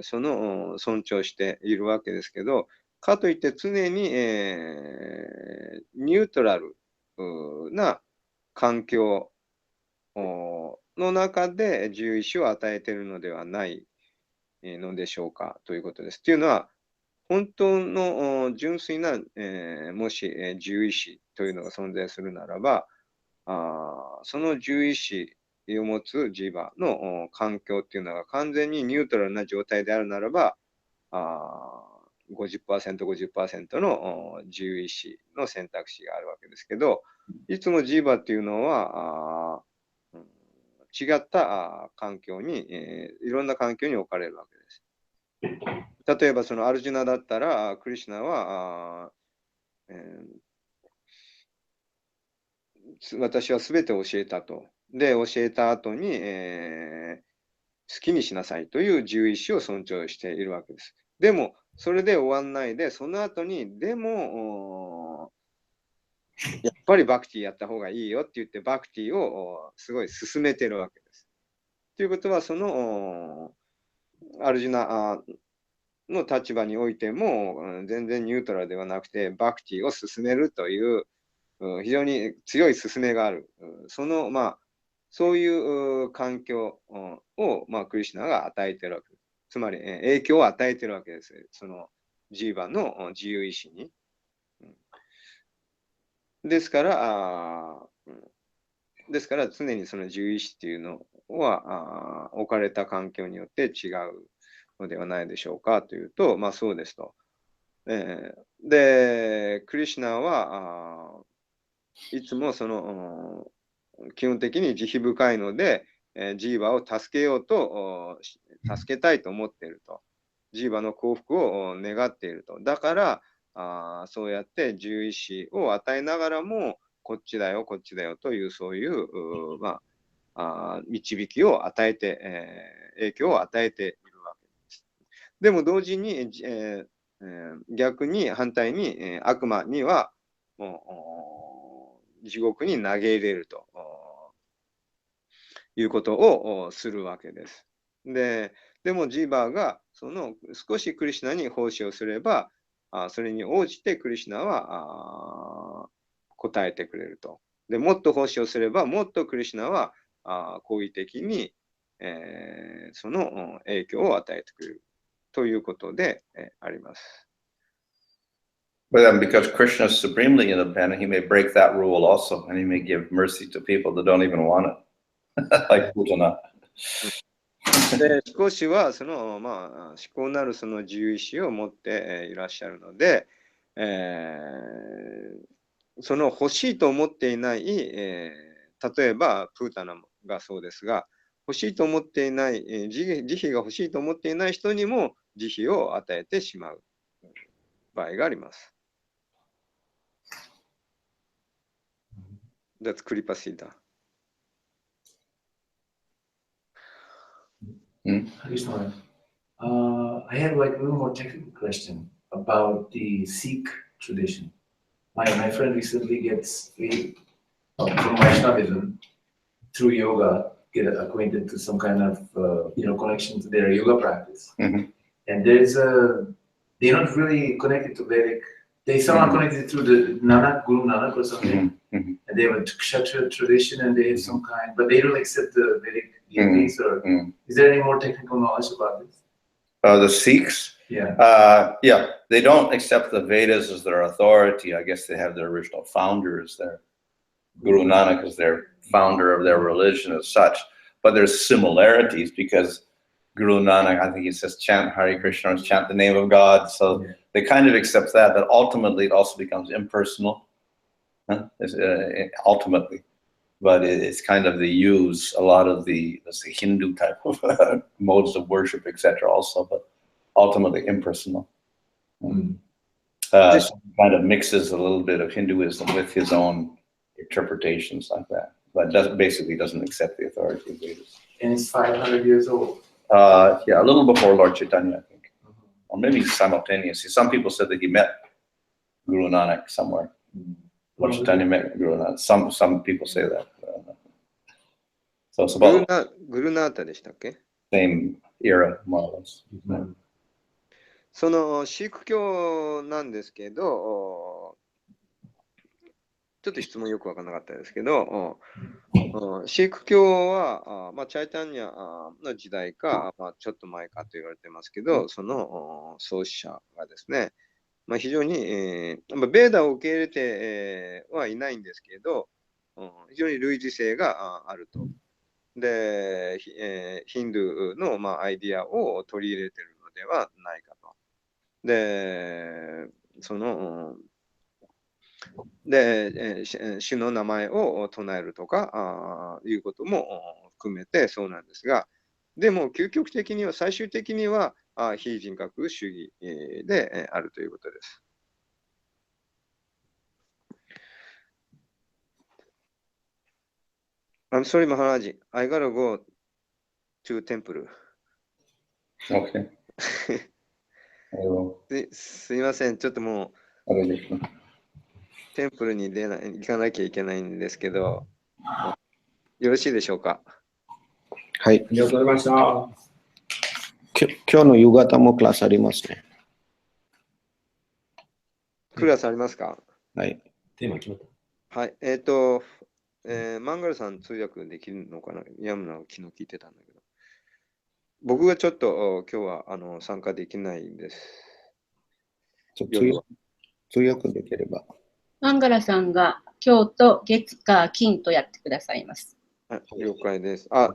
その尊重しているわけですけど、かといって常に、ニュートラルな環境の中で自由意志を与えているのではないのでしょうかということです。というのは、本当の純粋な、もし自由意志というのが存在するならば、その自由意志を持つジーバの環境っていうのが完全にニュートラルな状態であるならば、50%、50% の自由意志の選択肢があるわけですけど、いつもジーバっていうのは違った環境に、いろんな環境に置かれるわけです。例えばそのアルジュナだったら、クリシュナは、私はすべて教えたと。で、教えた後に、好きにしなさいという自由意志を尊重しているわけです。でも、それで終わんないで、その後に、でも、やっぱりバクティやった方がいいよって言って、バクティをすごい進めてるわけです。ということは、そのアルジュナの立場においても、全然ニュートラルではなくて、バクティを進めるという非常に強い勧めがある。その、そういう環境を、クリシュナが与えているわけです。つまり、影響を与えているわけです。そのジーバの自由意志に。ですから常にその自由意志っていうのは置かれた環境によって違うのではないでしょうかというと、そうですと。で、クリシュナはいつもその基本的に慈悲深いので、ジーバを助けようと、助けたいと思っていると。ジーバの幸福を願っていると。だからそうやって自由意志を与えながらも、こっちだよ、こっちだよという、そういう導きを与えて、影響を与えているわけです。でも同時に、逆に反対に、悪魔にはもう地獄に投げ入れるということをするわけです。でもジーバーがその少しクリシュナに奉仕をすれば、それに応じてクリシュナは答えてくれると。でもっと奉仕をすれば、もっとクリシュナは好意的に、その影響を与えてくれるということであります。But then, because Krishna is supremely independent, he may break that rule also, and he may give mercy to people that don't even want it, like Putana. で少しはその、思考なるその自由意志を持っていらっしゃるので、その欲しいと思っていない、例えばプータナがそうですが、欲しいと思っていない、慈悲が欲しいと思っていない人にも慈悲を与えてしまう場合があります。That's Kripa Siddha. I have like a little more technical question about the Sikh tradition. My friend recently gets free from Vaishnavism through yoga, get acquainted to some kind of connection to their yoga practice. Mhm. And they're not really connected to Vedic. They somehow connected through the Guru Nanak or something. And they have a Kshatriya tradition and they have some kind, but they don't accept the Vedic deities. Is there any more technical knowledge about this? The Sikhs? Yeah. They don't accept the Vedas as their authority. I guess they have their original founders there. Guru Nanak is their founder of their religion as such. But there's similarities because Guru Nanak, I think he says, chant Hare Krishna, chant the name of God. So they kind of accept that, but ultimately it also becomes impersonal. Ultimately. But it's kind of they use a lot of the, let's say, Hindu type of modes of worship, etc. also, but ultimately impersonal. So kind of mixes a little bit of Hinduism with his own interpretations like that, but basically doesn't accept the authority of Vedas. And it's 500 years old. A little before Lord Chaitanya, I think. Or maybe simultaneously. Some people said that he met Guru Nanak somewhere. Lord Chaitanya met Guru Nanak. Some people say that. So it's about Guru Nanak でしたっけ？ same era, more or less. そのシーク教なんですけど、ちょっと質問よく分からなかったですけど、シーク教は、チャイタンニャの時代か、ちょっと前かと言われてますけど、その創始者がですね、非常に、ベーダを受け入れて、はいないんですけど、非常に類似性があると。で、ヒンドゥーの、アイディアを取り入れているのではないかと。で、主の名前を唱えるとかいうことも含めてそうなんですが、でも究極的には最終的には非人格主義であるということです。I'm sorry, Maharaji. I gotta go to temple. Okay. すいません、ちょっともうテンプルに行かなきゃいけないんですけど、よろしいでしょうか。はい。ありがとうございました。今日の夕方もクラスありますね。クラスありますか？はい。テーマ決まった。はい。マンガルさん通訳できるのかな？ヤムナを昨日聞いてたんだけど。僕がちょっと今日は参加できないんです。通訳できれば。マンガラさんが今日と月火金とやってくださいます。了解です。な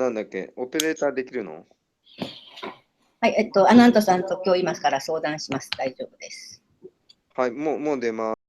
んだっけ、オペレーターできるの？はい、アナントさんと今日今から相談します。大丈夫です。はい、もう出ます。